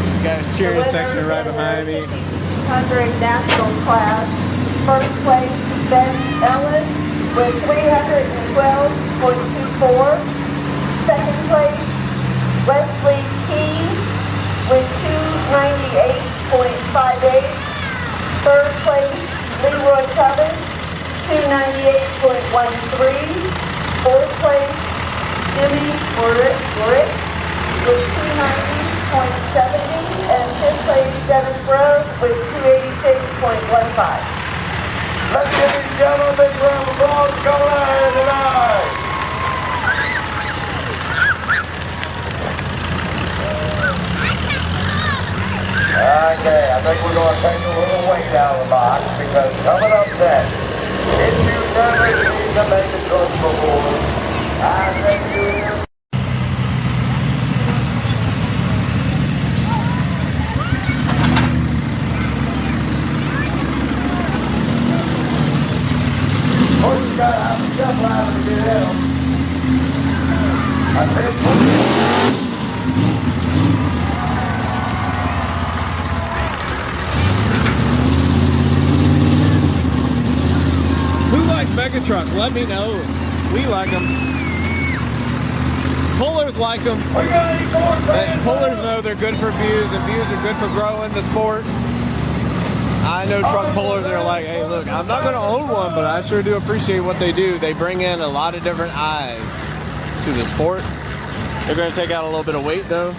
You guys cheering section right behind me. 100 national class. First place, Ben Ellen with 312.24. Second place, Wesley Key with 298.58. Third place, Leroy Cubbins, 298.13. Fourth place, Jimmy Brick with 290.70, and fifth place, Dennis Grove with 286.15. Let's give these gentlemen a big round of applause coming out here tonight. Okay, I think we're going to take a little weight out of the box because coming up next, if you've never seen the mega truck before, I think you're of course, you gotta have a step ladder to get in them. I think Who likes mega trucks? Let me know. We like them. Pullers like them. we got any more fans? Pullers know they're good for views, and views are good for growing the sport. I know truck pullers that are like, hey, look, I'm not going to own one, but I sure do appreciate what they do. They bring in a lot of different eyes to the sport. They're going to take out a little bit of weight, though.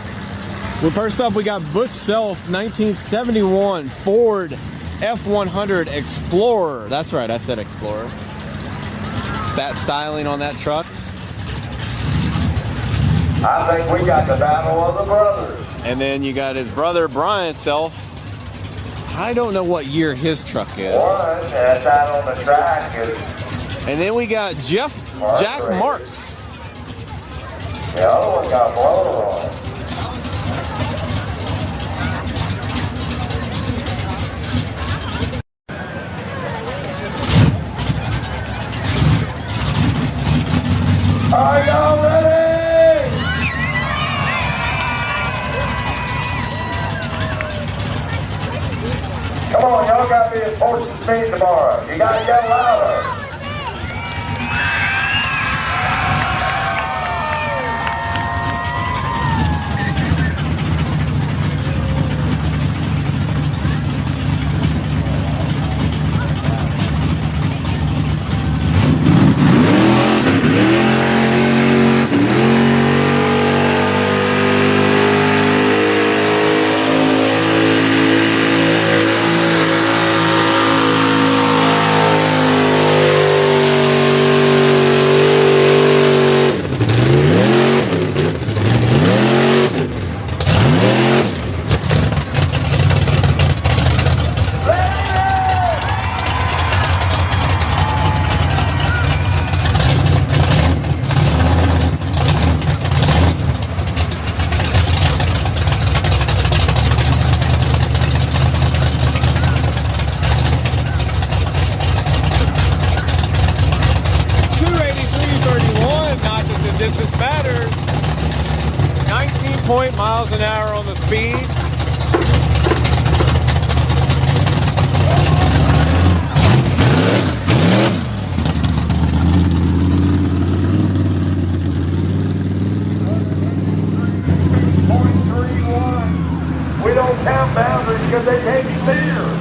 Well, first up, we got Bush Self 1971 Ford F100 Explorer. That's right, I said Explorer. It's that styling on that truck. I think we got the battle of the brothers. And then you got his brother, Brian Self. I don't know what year his truck is. One that's out on the track is And then we got Jack Marks. the other one got blown on. Are y'all ready? Come on, y'all got to be at Torch's speed tomorrow. You got to get louder. 28 miles an hour on the speed. We don't count boundaries because they can't be cleared.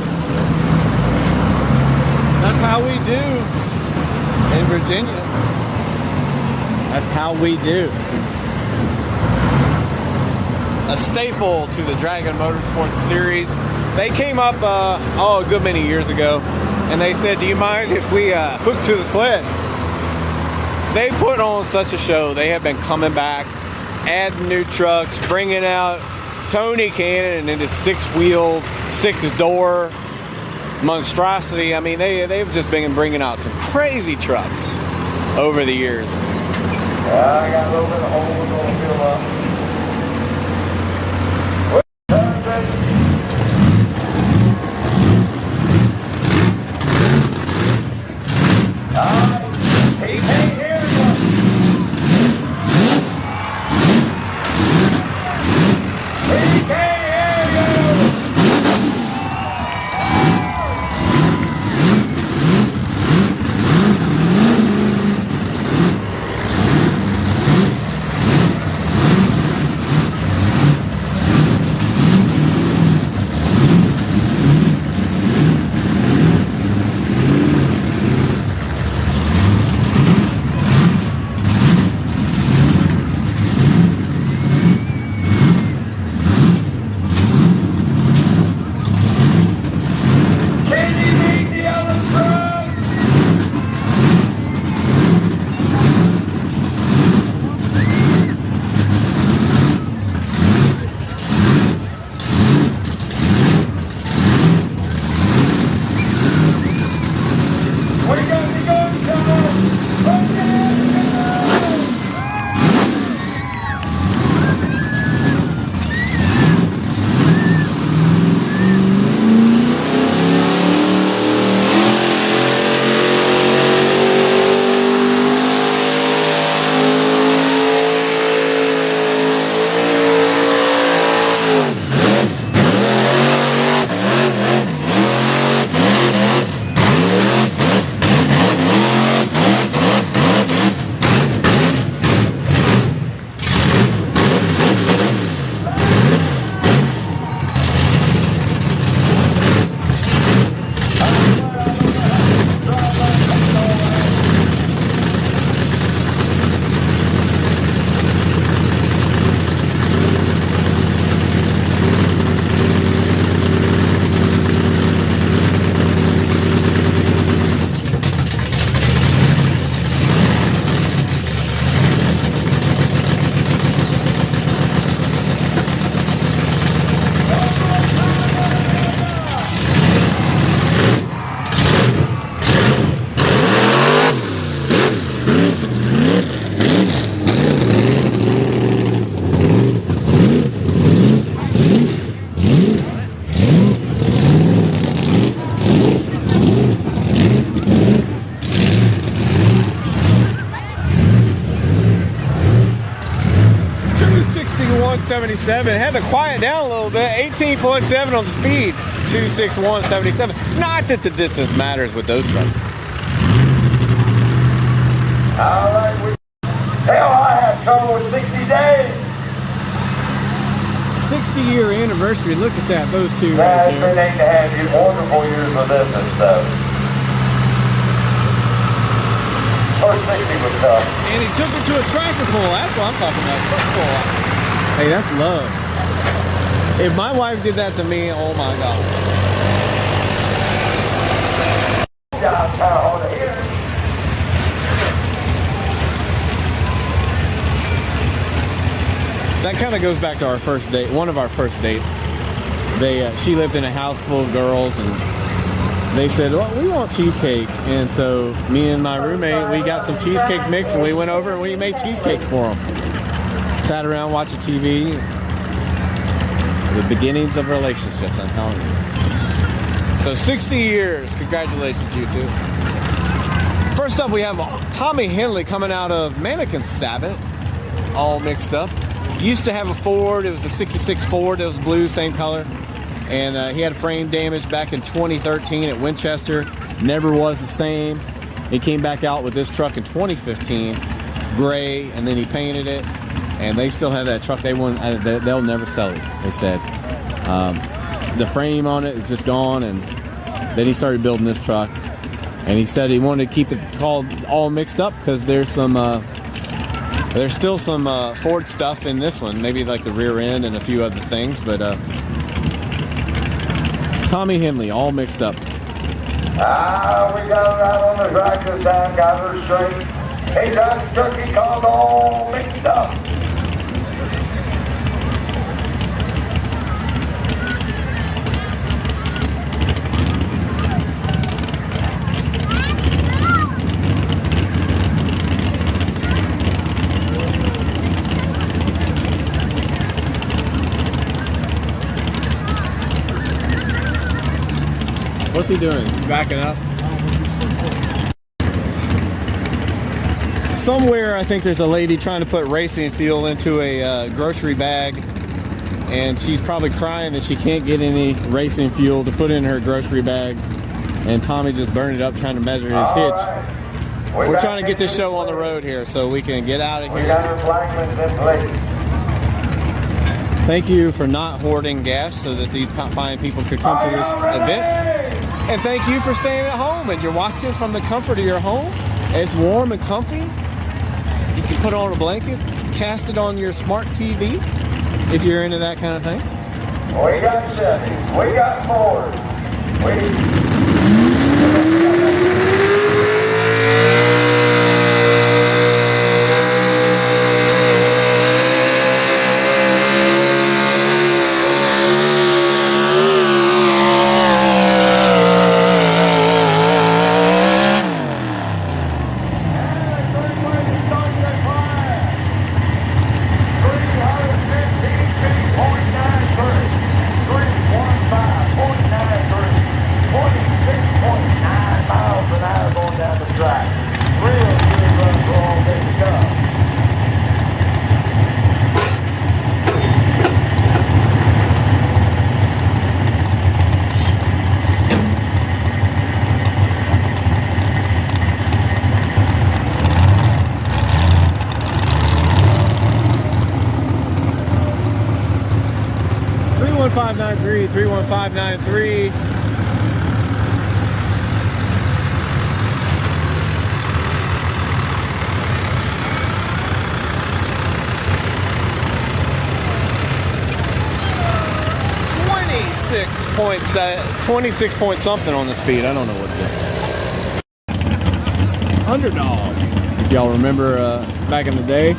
That's how we do in Virginia. That's how we do. A staple to the Dragon Motorsports series. They came up a good many years ago, and they said, do you mind if we hook to the sled? They put on such a show. They have been coming back, adding new trucks, bringing out Tony Cannon and his 6-wheel, 6-door monstrosity. I mean, they've just been bringing out some crazy trucks over the years. I got a little bit of hole we're going to fill up. He can't hear you. He can't hear you. Had to quiet down a little bit. 18.7 on the speed. 261.77. Not that the distance matters with those trucks. All right. Hell, I had trouble with 60 days. 60-year anniversary. Look at that. Those two That's right been there. 8.5 years, wonderful years of this and stuff. First 60 was tough. And he took it to a tractor pull. That's what I'm talking about. Tractor pull. Hey, that's love. If my wife did that to me, oh my God. Yeah, kind of hard to hear. That kind of goes back to our first date, one of our first dates. She lived in a house full of girls, and they said, well, we want cheesecake. And so me and my roommate, we got some cheesecake mix, and we went over and we made cheesecakes for them. Sat around watching TV. The beginnings of relationships, I'm telling you. So 60 years. Congratulations, you two. First up, we have Tommy Henley coming out of Mannequin Sabbath. All mixed up. used to have a Ford. It was the 66 Ford. It was blue, same color. And he had frame damage back in 2013 at Winchester. Never was the same. He came back out with this truck in 2015, gray, and then he painted it. And they still have that truck. They'll never sell it, they said. The frame on it is just gone, and then he started building this truck. And he said he wanted to keep it called all mixed up because there's still some Ford stuff in this one, maybe like the rear end and a few other things, but Tommy Henley, all mixed up. We got it right on the track this time, got her straight. He drives a truck he called all mixed up. What's he doing? Backing up? Somewhere, I think there's a lady trying to put racing fuel into a grocery bag, and she's probably crying that she can't get any racing fuel to put in her grocery bags, and Tommy just burned it up trying to measure his hitch. Right. We're trying to get this show on the road here so we can get out of here. We got our flagman's in place. Thank you for not hoarding gas so that these fine people could come to this event. And thank you for staying at home and you're watching from the comfort of your home. It's warm and comfy. You can put on a blanket, cast it on your smart TV if you're into that kind of thing. We got Chevy. We got Ford. $31593, $31593. $26 point something on the speed. I don't know what it is. Underdog. If y'all remember back in the day,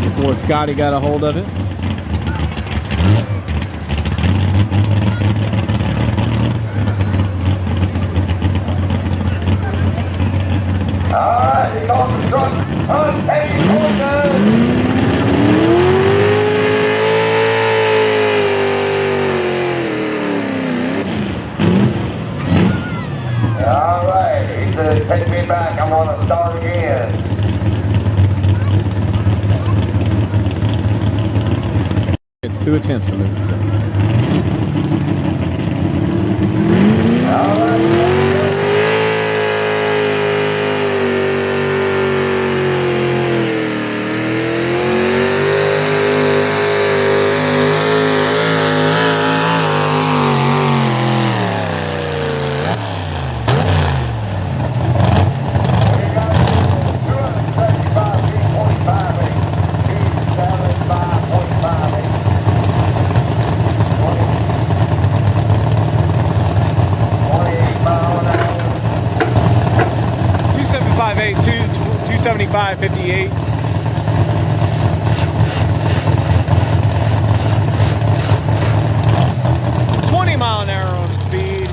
before Scotty got a hold of it. Alright, he calls the truck. Unpaid orders. Alright, he said, take me back, I'm gonna start again. It's 2 attempts to move the stick. Alright. $275.58. mph on the speed.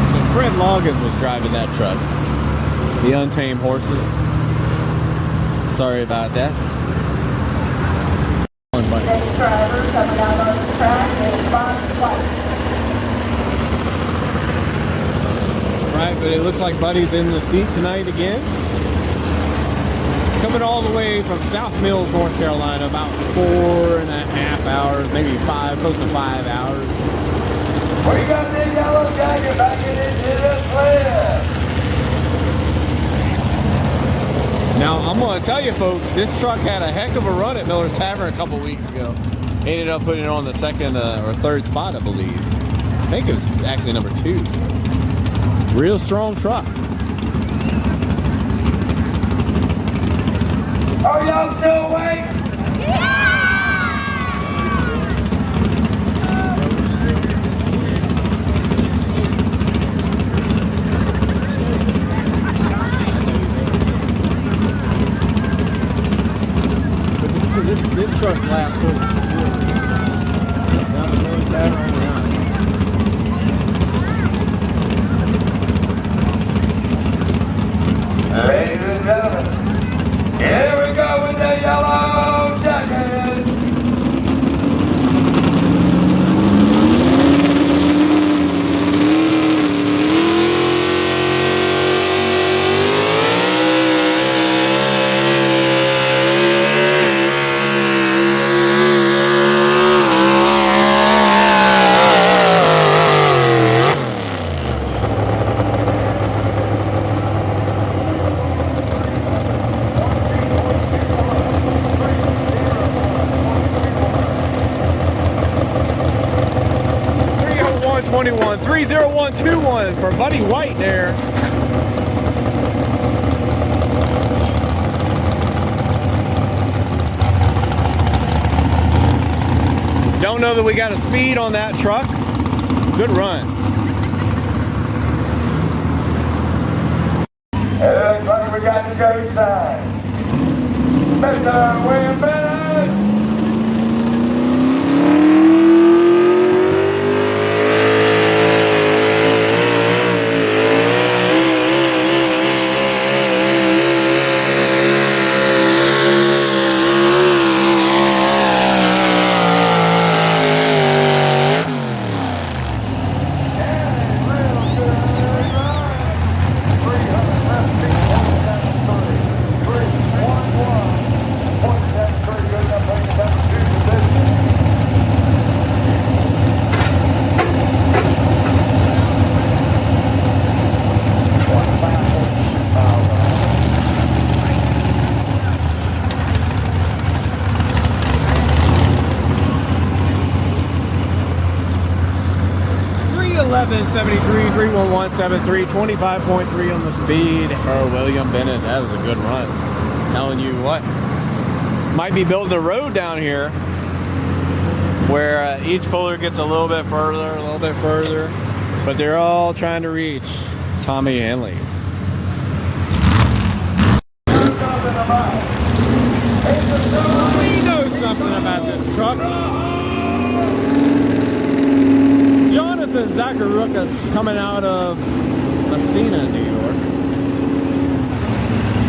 So Fred Loggins was driving that truck. The Untamed Horses. Sorry about that. Come on, buddy. Next driver coming out on the track is Bob's White. Right, but it looks like Buddy's in the seat tonight again. Coming all the way from South Mills, North Carolina, about 4.5 hours, maybe 5, close to 5 hours. We got the yellow jacket backing into this lift. Now, I'm going to tell you folks, this truck had a heck of a run at Miller's Tavern a couple weeks ago. Ended up putting it on the second or third spot, I believe. I think it was actually number 2. So. Real strong truck. Are y'all still awake? This truck's last one. Ladies and gentlemen, here we go with the yellow jacket. '21 30121 for Buddy White there. Don't know that we got a speed on that truck. Good run. It looks like we got the go sign. Mr. William Bennett. .73, 31173, 25.3 on the speed for William Bennett. That was a good run. Telling you what, might be building a road down here where each puller gets a little bit further, but they're all trying to reach Tommy Hanley. We know something about this truck. Jonathan Zacharukas coming out of Messina, New York.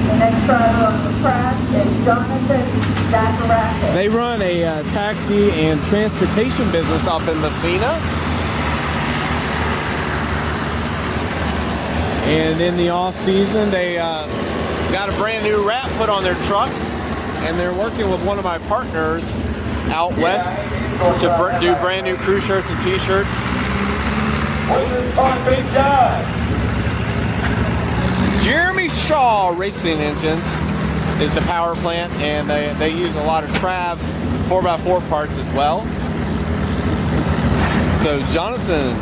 The next driver on the track is Jonathan Zacharukas. They run a taxi and transportation business up in Messina. And in the off season, they got a brand new wrap put on their truck, and they're working with one of my partners out west to do brand new crew shirts and t-shirts. Jeremy Shaw Racing Engines is the power plant, and they use a lot of Travs 4x4 parts as well. So Jonathan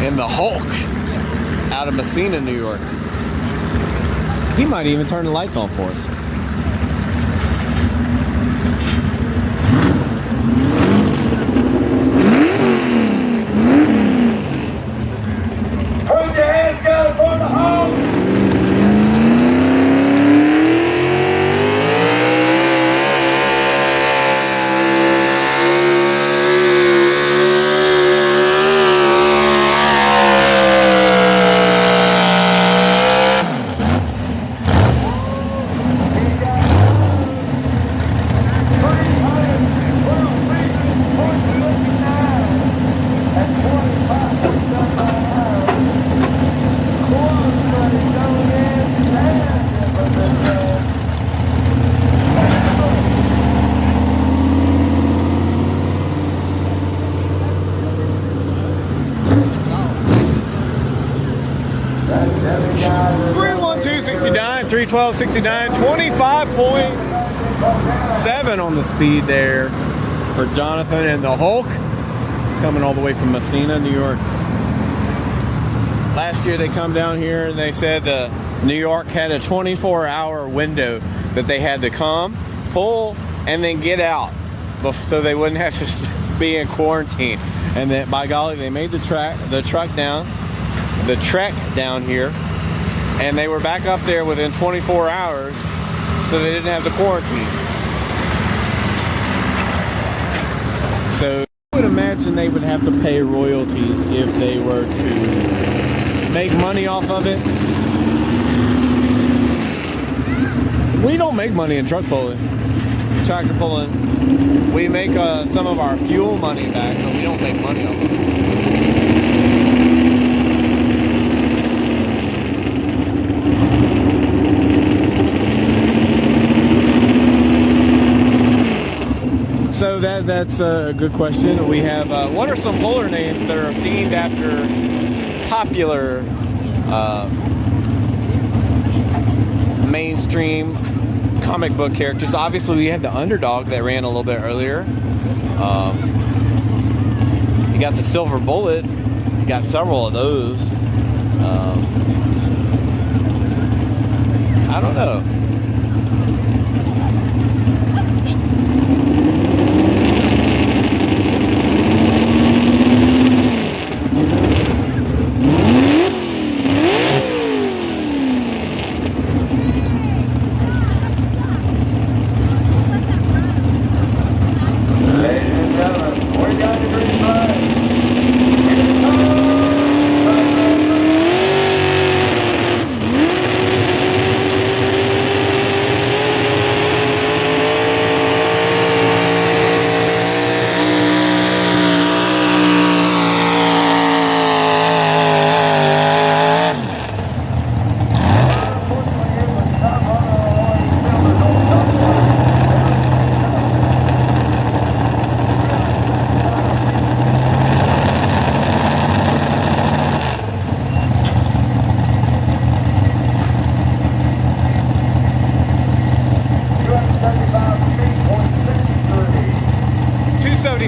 and the Hulk out of Messina, New York. He might even turn the lights on for us. Put your hands together for the Hulk! 63, 12, 69, 25.7 on the speed there for Jonathan and the Hulk, coming all the way from Messina, New York. Last year they come down here and they said New York had a 24-hour window that they had to come, pull, and then get out, so they wouldn't have to be in quarantine. And then, by golly, they made the trek down here, and they were back up there within 24 hours, so they didn't have the quarantine. So I would imagine they would have to pay royalties if they were to make money off of it. We don't make money in truck pulling, tractor pulling. We make some of our fuel money back, but we don't make money off of it. So that's a good question. We have, what are some puller names that are themed after popular mainstream comic book characters? Obviously, we had the Underdog that ran a little bit earlier. You got the Silver Bullet. You got several of those. I don't know.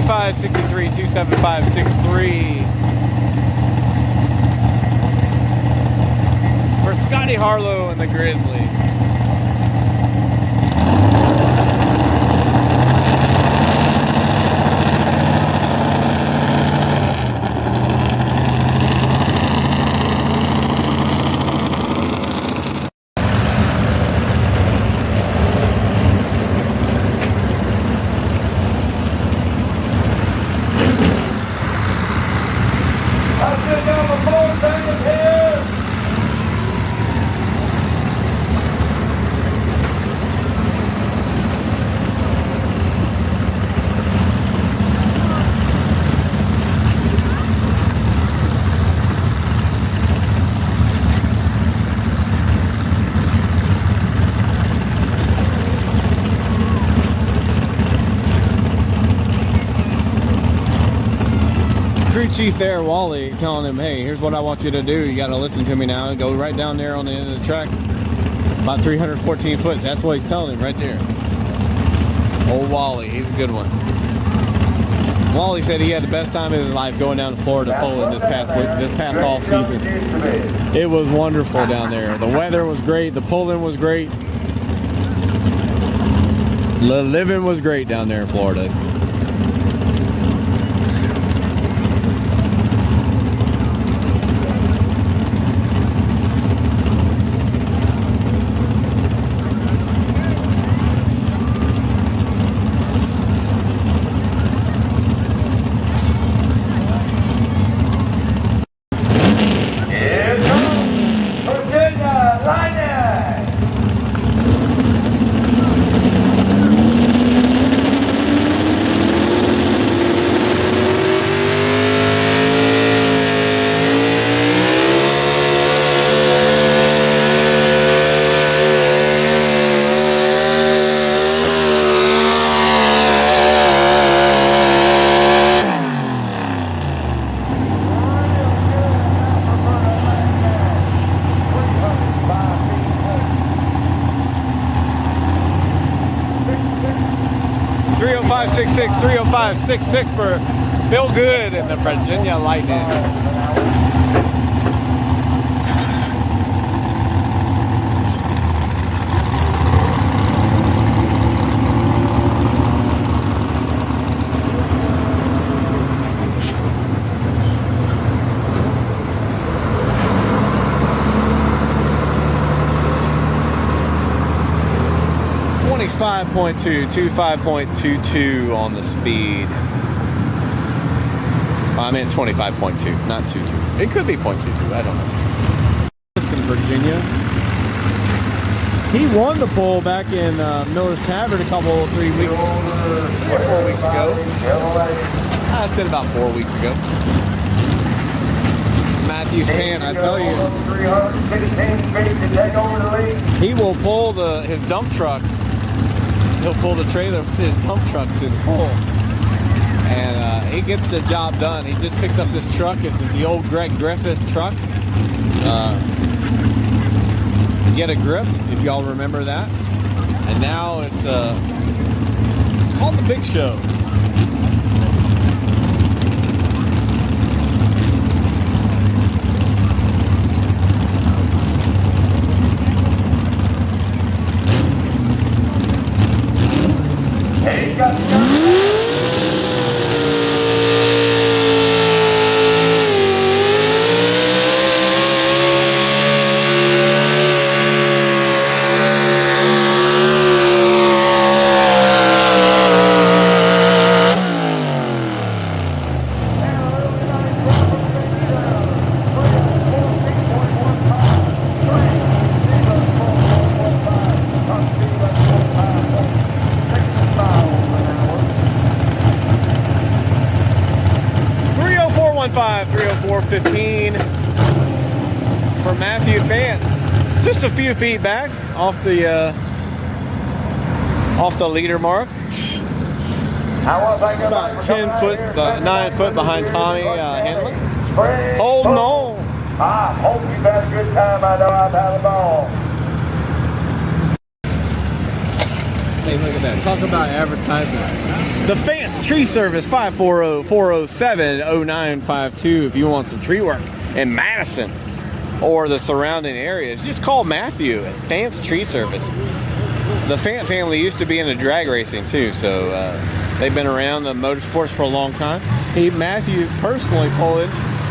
$275.63, $275.63 for Scotty Harlow and the Grizzly. Crew Chief there, Wally, telling him, hey, here's what I want you to do. You got to listen to me now and go right down there on the end of the track. About 314 foot. That's what he's telling him right there. Old Wally, he's a good one. Wally said he had the best time of his life going down to Florida pulling this past off season. It was wonderful down there. The weather was great. The pulling was great. The living was great down there in Florida. 30566, 30566 for Bill Good and the Virginia Lightning. .22 on the speed. I meant 25.2, not 22. It could be .22, I don't know. In Virginia. He won the poll back in Miller's Tavern a couple, 3 weeks, 4 weeks ago. It's been about 4 weeks ago. Matthew Fan, I tell you, he will pull his dump truck. He'll pull the trailer with his dump truck to the pole. And he gets the job done. He just picked up this truck. This is the old Greg Griffith truck. Get a Grip, if y'all remember that. And now it's called the Big Show. He's got the gun. For Matthew Fant, just a few feet back off the leader mark. About 10 foot, 9 foot behind Tommy Hanlon. Holding on. I hope you've had a good time. I know I've had a ball. Hey, look at that. Talk about advertisement. The Fant's Tree Service, 540-407-0952 if you want some tree work in Madison or the surrounding areas. Just call Matthew at Fant's Tree Service. The Fant family used to be into drag racing too, so they've been around the motorsports for a long time. Matthew personally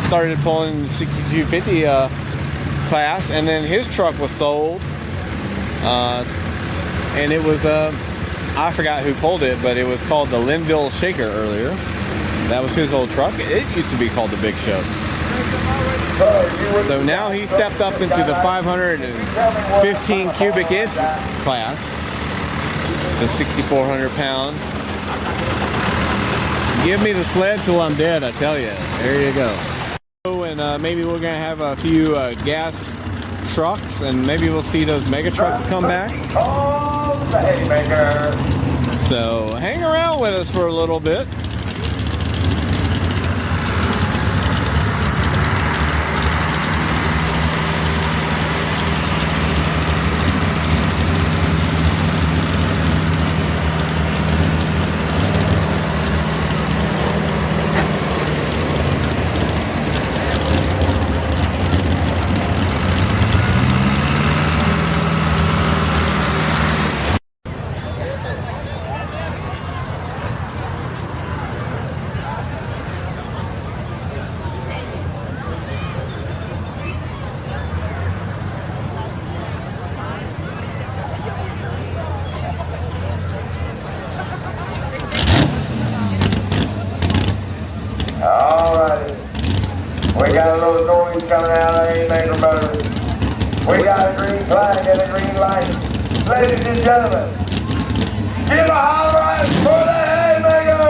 started pulling the 6250 class, and then his truck was sold, and it was I forgot who pulled it, but it was called the Linville Shaker earlier. That was his old truck. It used to be called the Big Show. So now he stepped up into the 515 cubic inch class, the 6,400 pound. Give me the sled till I'm dead, I tell you. There you go. And maybe we're gonna have a few gas trucks, and maybe we'll see those mega trucks come back. So hang around with us for a little bit. We got a little noise coming out of the Haymaker motor. We got a green flag and a green light. Ladies and gentlemen, give a holler out for the Haymaker!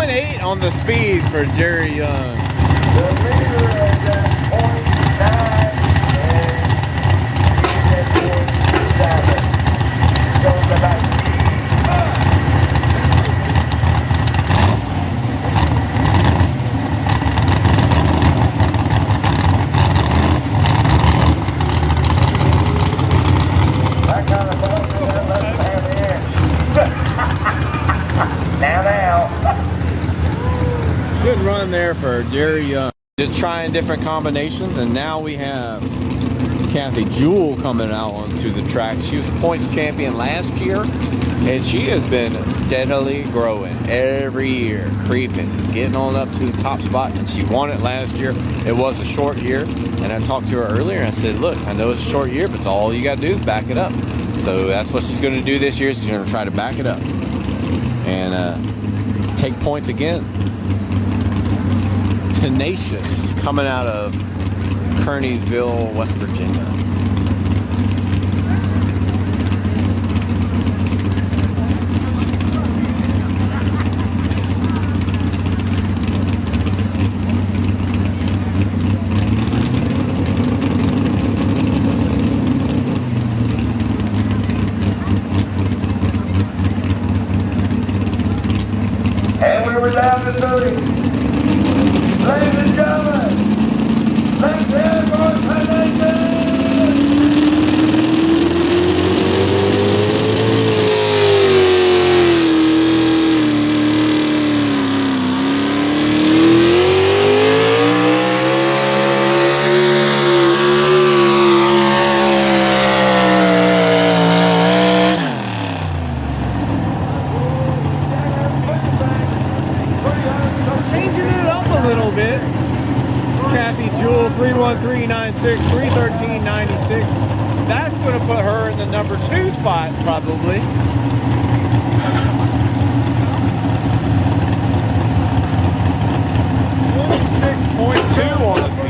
0.8 on the speed for Jerry Young. The leader is at 0.9 and he's at 0.7. Goes to back. That kind of fun, let's have it in. Now. Good run there for Jerry Young. Just trying different combinations, and now we have Kathy Jewell coming out onto the track. She was points champion last year, and she has been steadily growing every year, creeping, getting on up to the top spot, and she won it last year. It was a short year, and I talked to her earlier, and I said, look, I know it's a short year, but all you got to do is back it up. So that's what she's going to do this year. She's going to try to back it up and take points again. Tenacious coming out of Kearneysville, West Virginia. And we were down to 30. Ladies and gentlemen, let's hear for Tenacious! Changing it up a little bit. Kathy Jewell, 31396, 31396. That's going to put her in the number 2 spot, probably. .2 on the speed.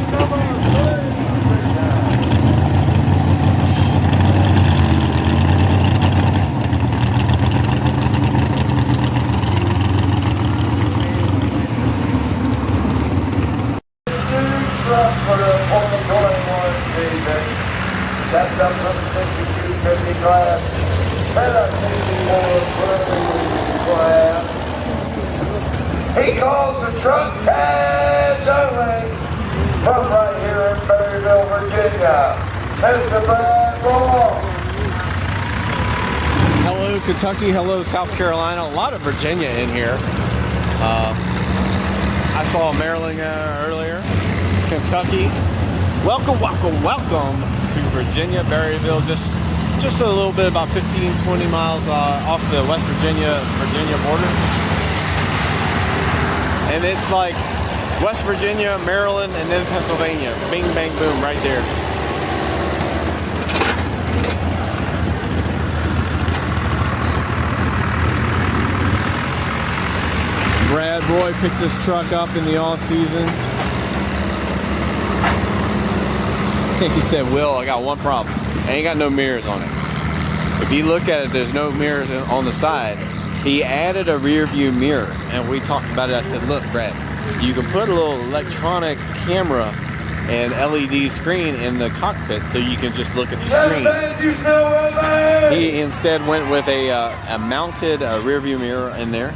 For the 2021 season, that's up from 6250 class, and a 64 class. He calls the truck pads only from right here in Berryville, Virginia. Mr. Brad Moore. Hello, Kentucky. Hello, South Carolina. A lot of Virginia in here. I saw Maryland earlier. Kentucky. Welcome, welcome, welcome to Virginia, Berryville. Just a little bit, about 15-20 miles off the West Virginia border. And it's like West Virginia, Maryland, and then Pennsylvania. Bing, bang, boom, right there. Brad Roy picked this truck up in the off season. He said, Will, I got one problem. I ain't got no mirrors on it. If you look at it, there's no mirrors on the side. He added a rear view mirror, and we talked about it. I said, look, Brad, you can put a little electronic camera and LED screen in the cockpit so you can just look at the screen. He instead went with a mounted rear view mirror in there.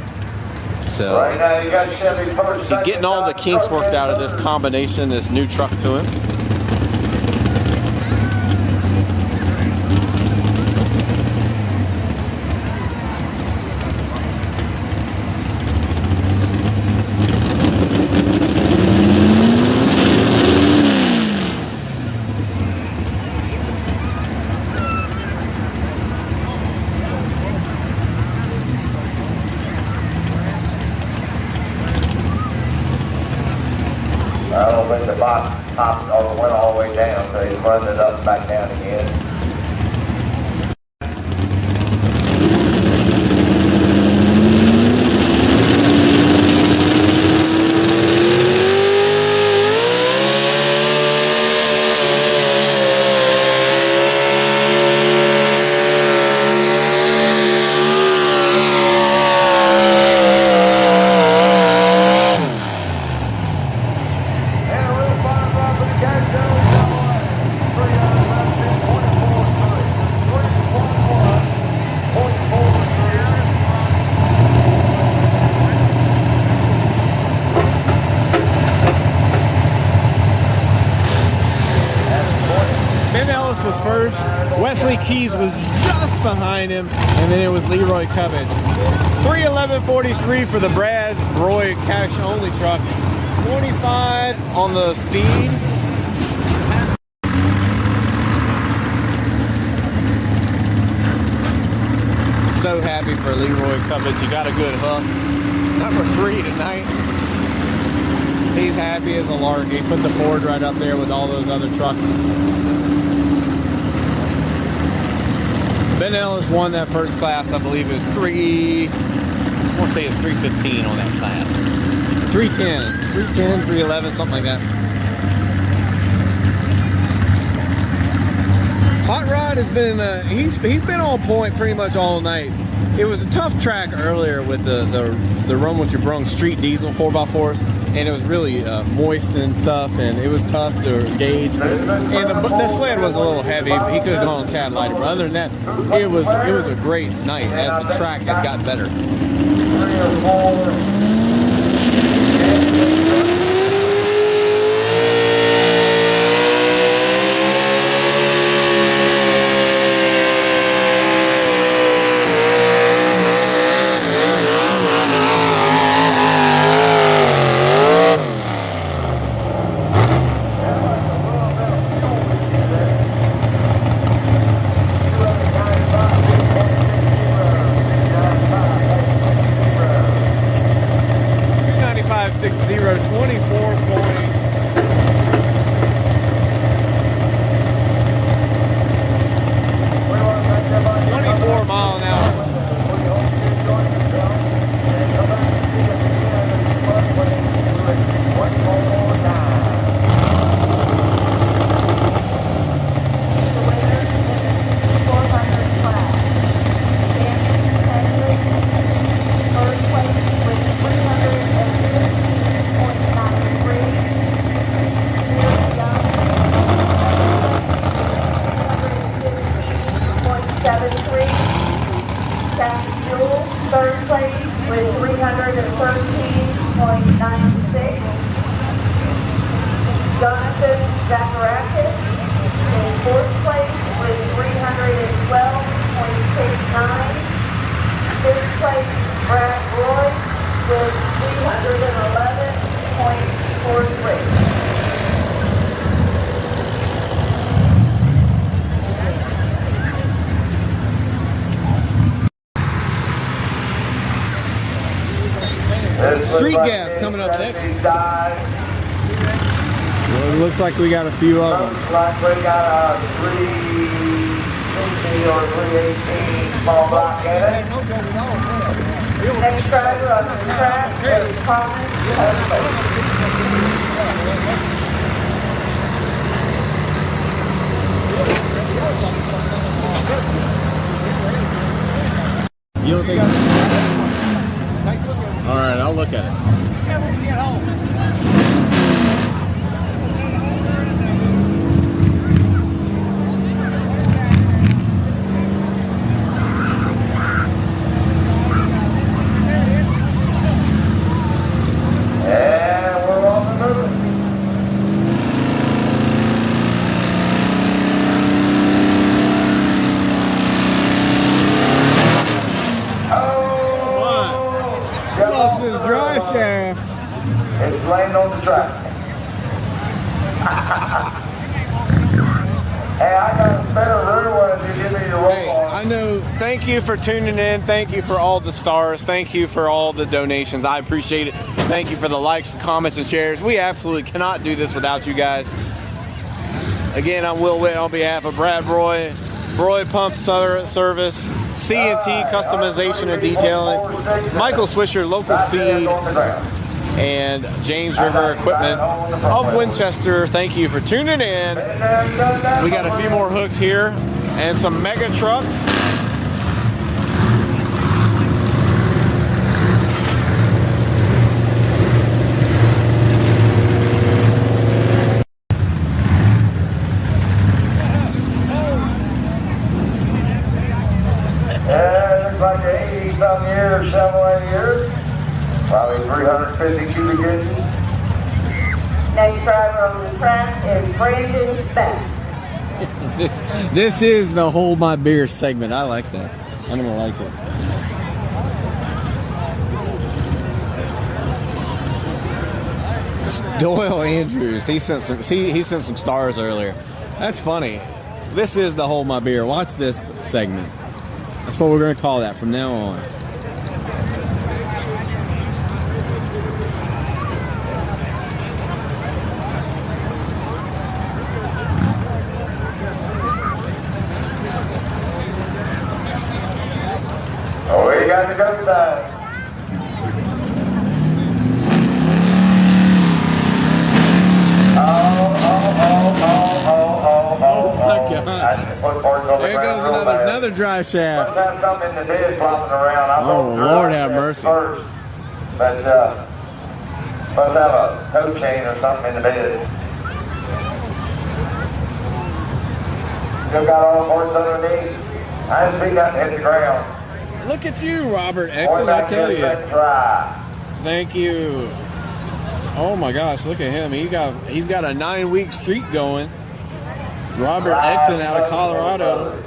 So Right now you got Chevy first, he's getting all the kinks worked out of this combination, this new truck to him. I don't think the box topped or went all the way down, so he's running it up and back down again. Wesley Keys was just behind him, and then it was Leroy Cubbage. 3:11:43 for the Brad Roy cash only truck. 25 on the speed. So happy for Leroy Cubbage. He got a good hook. Number 3 tonight. He's happy as a lark. He put the Ford right up there with all those other trucks. Ben Ellis won that first class. I believe it was I want to say it's 315 on that class. 310, 311, something like that. Hot Rod has been, he's been on point pretty much all night. It was a tough track earlier with the Run What You Brung Street Diesel 4x4s, and it was really moist and stuff, and it was tough to gauge. And the sled was a little heavy. He could have gone a tad lighter, but other than that, it was a great night as the track has gotten better. 3 or 4. Third place with 313.96. Jonathan Zacharakis in fourth place with 312.69. Fifth place, Brad Roy with 311.43. Street gas coming up next. Well, it looks like we got a few of them. Looks like we got a 360 or 318 small block in it. Next driver on the track is Thomas. You don't think? All right, I'll look at it. And we're on the move. Lost his drive shaft. It's laying on the track. Hey, I got a better room if you give me your roll Hey, I know. Thank you for tuning in. Thank you for all the stars. Thank you for all the donations. I appreciate it. Thank you for the likes, the comments, and shares. We absolutely cannot do this without you guys. Again, I'm Will Witt on behalf of Brad Roy, Pump Service, C&T Customization and Detailing, Michael Swisher, Local Seed, and James River Equipment of Winchester. Thank you for tuning in. We got a few more hooks here and some mega trucks. Looks like 80-some years, 7 years. Probably 350 cubic inches. Next driver on the track is Brandon Spence. This is the hold my beer segment. I like that. I'm gonna like it. Doyle Andrews. He sent some stars earlier. That's funny. This is the hold my beer. Watch this segment. That's what we're gonna call that from now on. Oh, we got the go side. Oh my God. There goes another drive shaft. Must have something in the bed flopping around. Oh, Lord have mercy. First, but must have a tow chain or something in the bed. Still got all the horse underneath. I didn't see nothing hit the ground. Look at you, Robert Ecton, I tell you. Try. Thank you. Oh my gosh, look at him. He's got a 9-week streak going. Robert Ecton out of Colorado.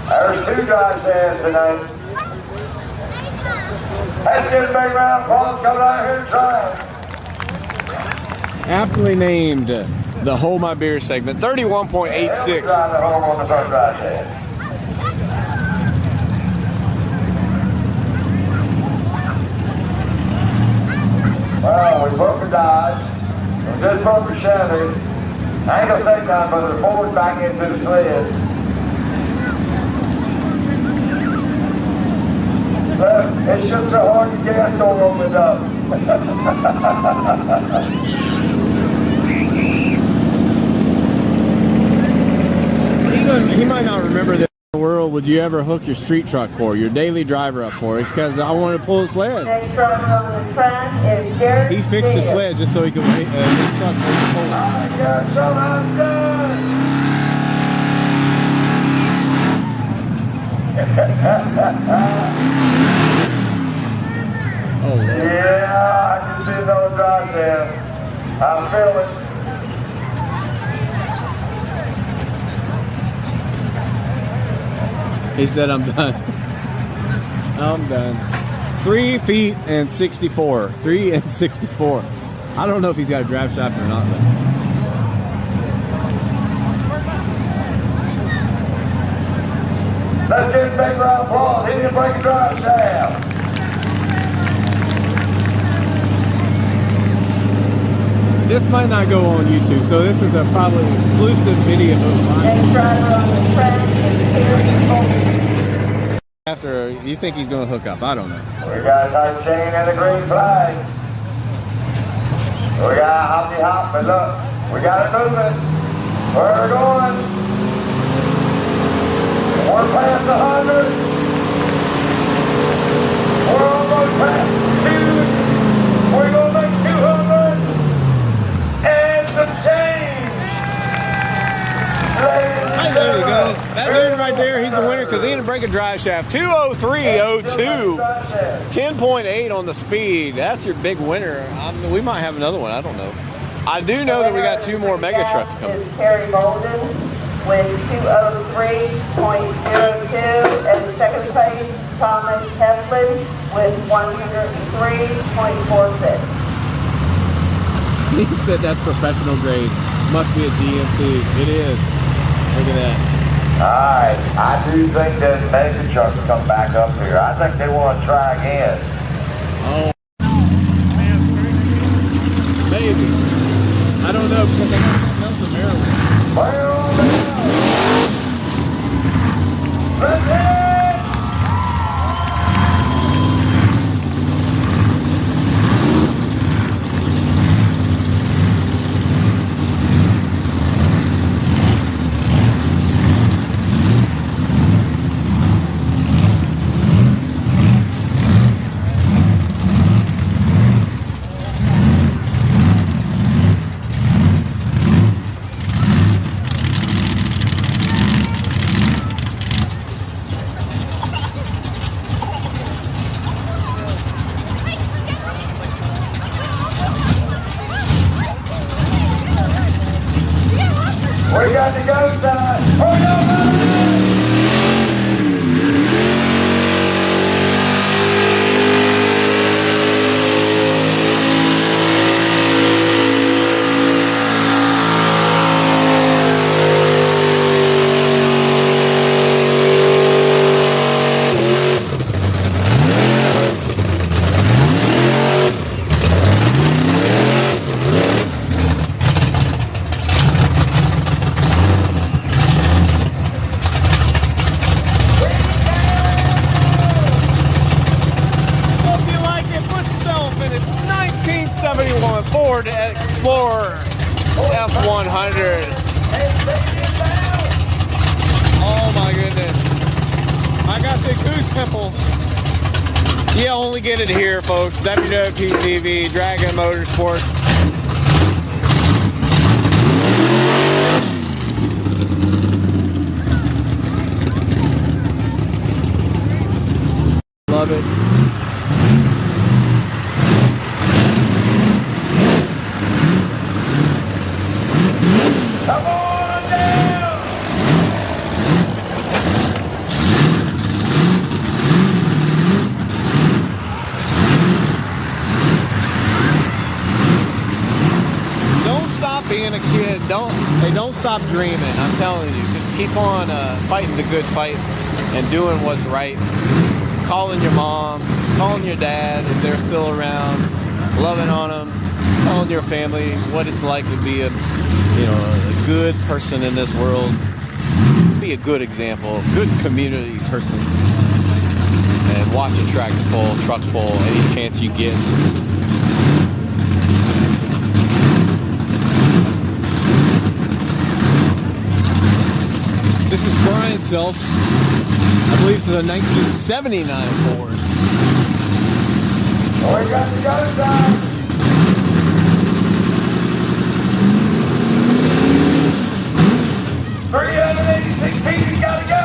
There's 2 drive shafts tonight. Let's get a big round of applause. Come down here and try it. Aptly named the Hold My Beer segment, 31.86. Drive the home on the front drive shaft. Well, we broke a Dodge. We just broke a Chevy. I ain't gonna say time, but the forward back into the sled. Look, it shook so hard the gas don't open up. He might not remember this. In the world would you ever hook your street truck for, your daily driver up for? It's because I wanted to pull the sled. Next driver on the track is Gary. He fixed the sled just so he could his truck so he could pull it. I got so I'm done. Oh, Lord. Yeah, I can see those drives there. I feel it. He said, I'm done. I'm done. 3 feet and 64. 3 and 64. I don't know if he's got a drive shaft or not, but. Let's give him a big round of applause. He didn't break a drive shaft. This might not go on YouTube, so this is a probably exclusive video. Next driver on the track is Gary. After you think he's going to hook up, I don't know. We got a tight chain and a green flag. We got a hoppy hop, but look, we got it moving. Where we're going? We're past 100. We're almost past 2. We're going to make 200. And some change. Hey, there you go. That dude right there, he's the winner because he didn't break a drive shaft. 203.02. 10.8 on the speed. That's your big winner. We might have another one. I don't know. I do know that we got 2 more mega trucks coming. Terry Bolden with 203.02, and second place Thomas Heflin with 103.46. He said that's professional grade. Must be a GMC. It is. Look at that. Alright, I do think that mega trucks come back up here. I think they want to try again. Oh. Maybe. I don't know because I got something else in Maryland. Well, let's hit it! got the go sign. Oh, no, Ford Explorer F100. Oh my goodness. I got the goose pimples. You only get it here, folks. WWPTV, Dragon Motorsports. Love it. come on down. Don't stop being a kid. Don't stop dreaming. I'm telling you, just keep on fighting the good fight and doing what's right. Calling your mom, calling your dad if they're still around, loving on them, telling your family what it's like to be a good person in this world. Be a good example, good community person, and watch a tractor pull, truck pull, any chance you get. This is Brian Self. I believe this is a 1979 Ford. Oh, we got the go sign. 386 feet, you gotta go!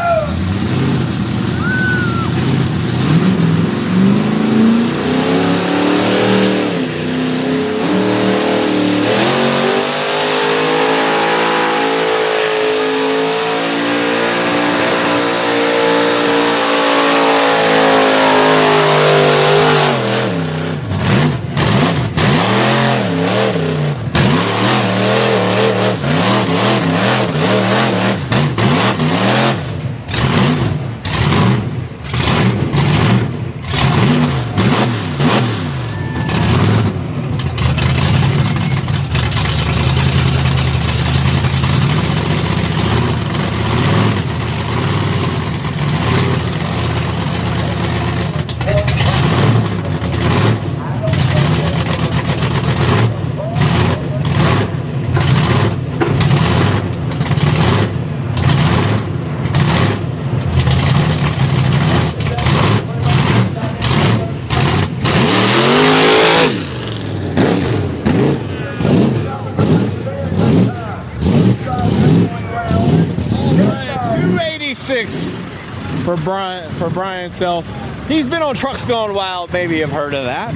For Brian Self. He's been on Trucks Gone Wild, maybe you've heard of that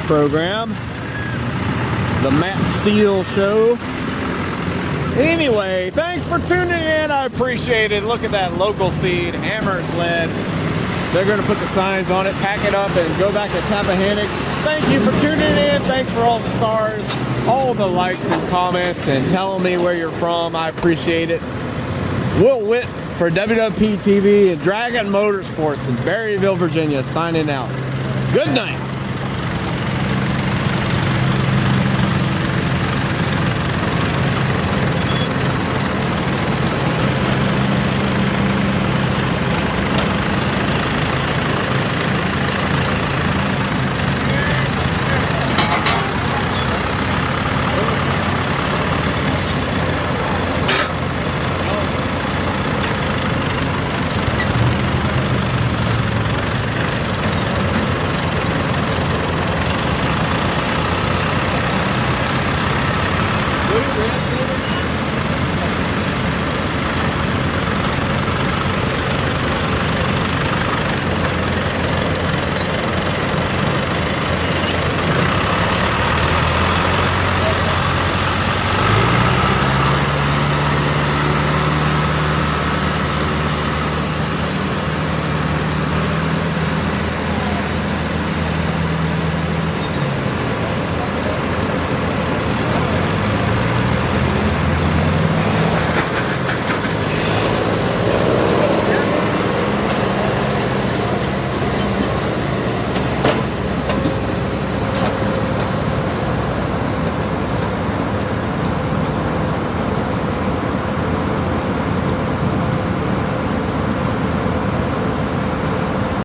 program. The Matt Steele Show. Anyway, thanks for tuning in. I appreciate it. Look at that local seed, Hammer Sled. They're going to put the signs on it, pack it up, and go back to Tappahannock. Thank you for tuning in. Thanks for all the stars, all the likes and comments, and telling me where you're from. I appreciate it. Will Witt for WWP TV and Dragon Motorsports in Berryville, Virginia, signing out. Good night.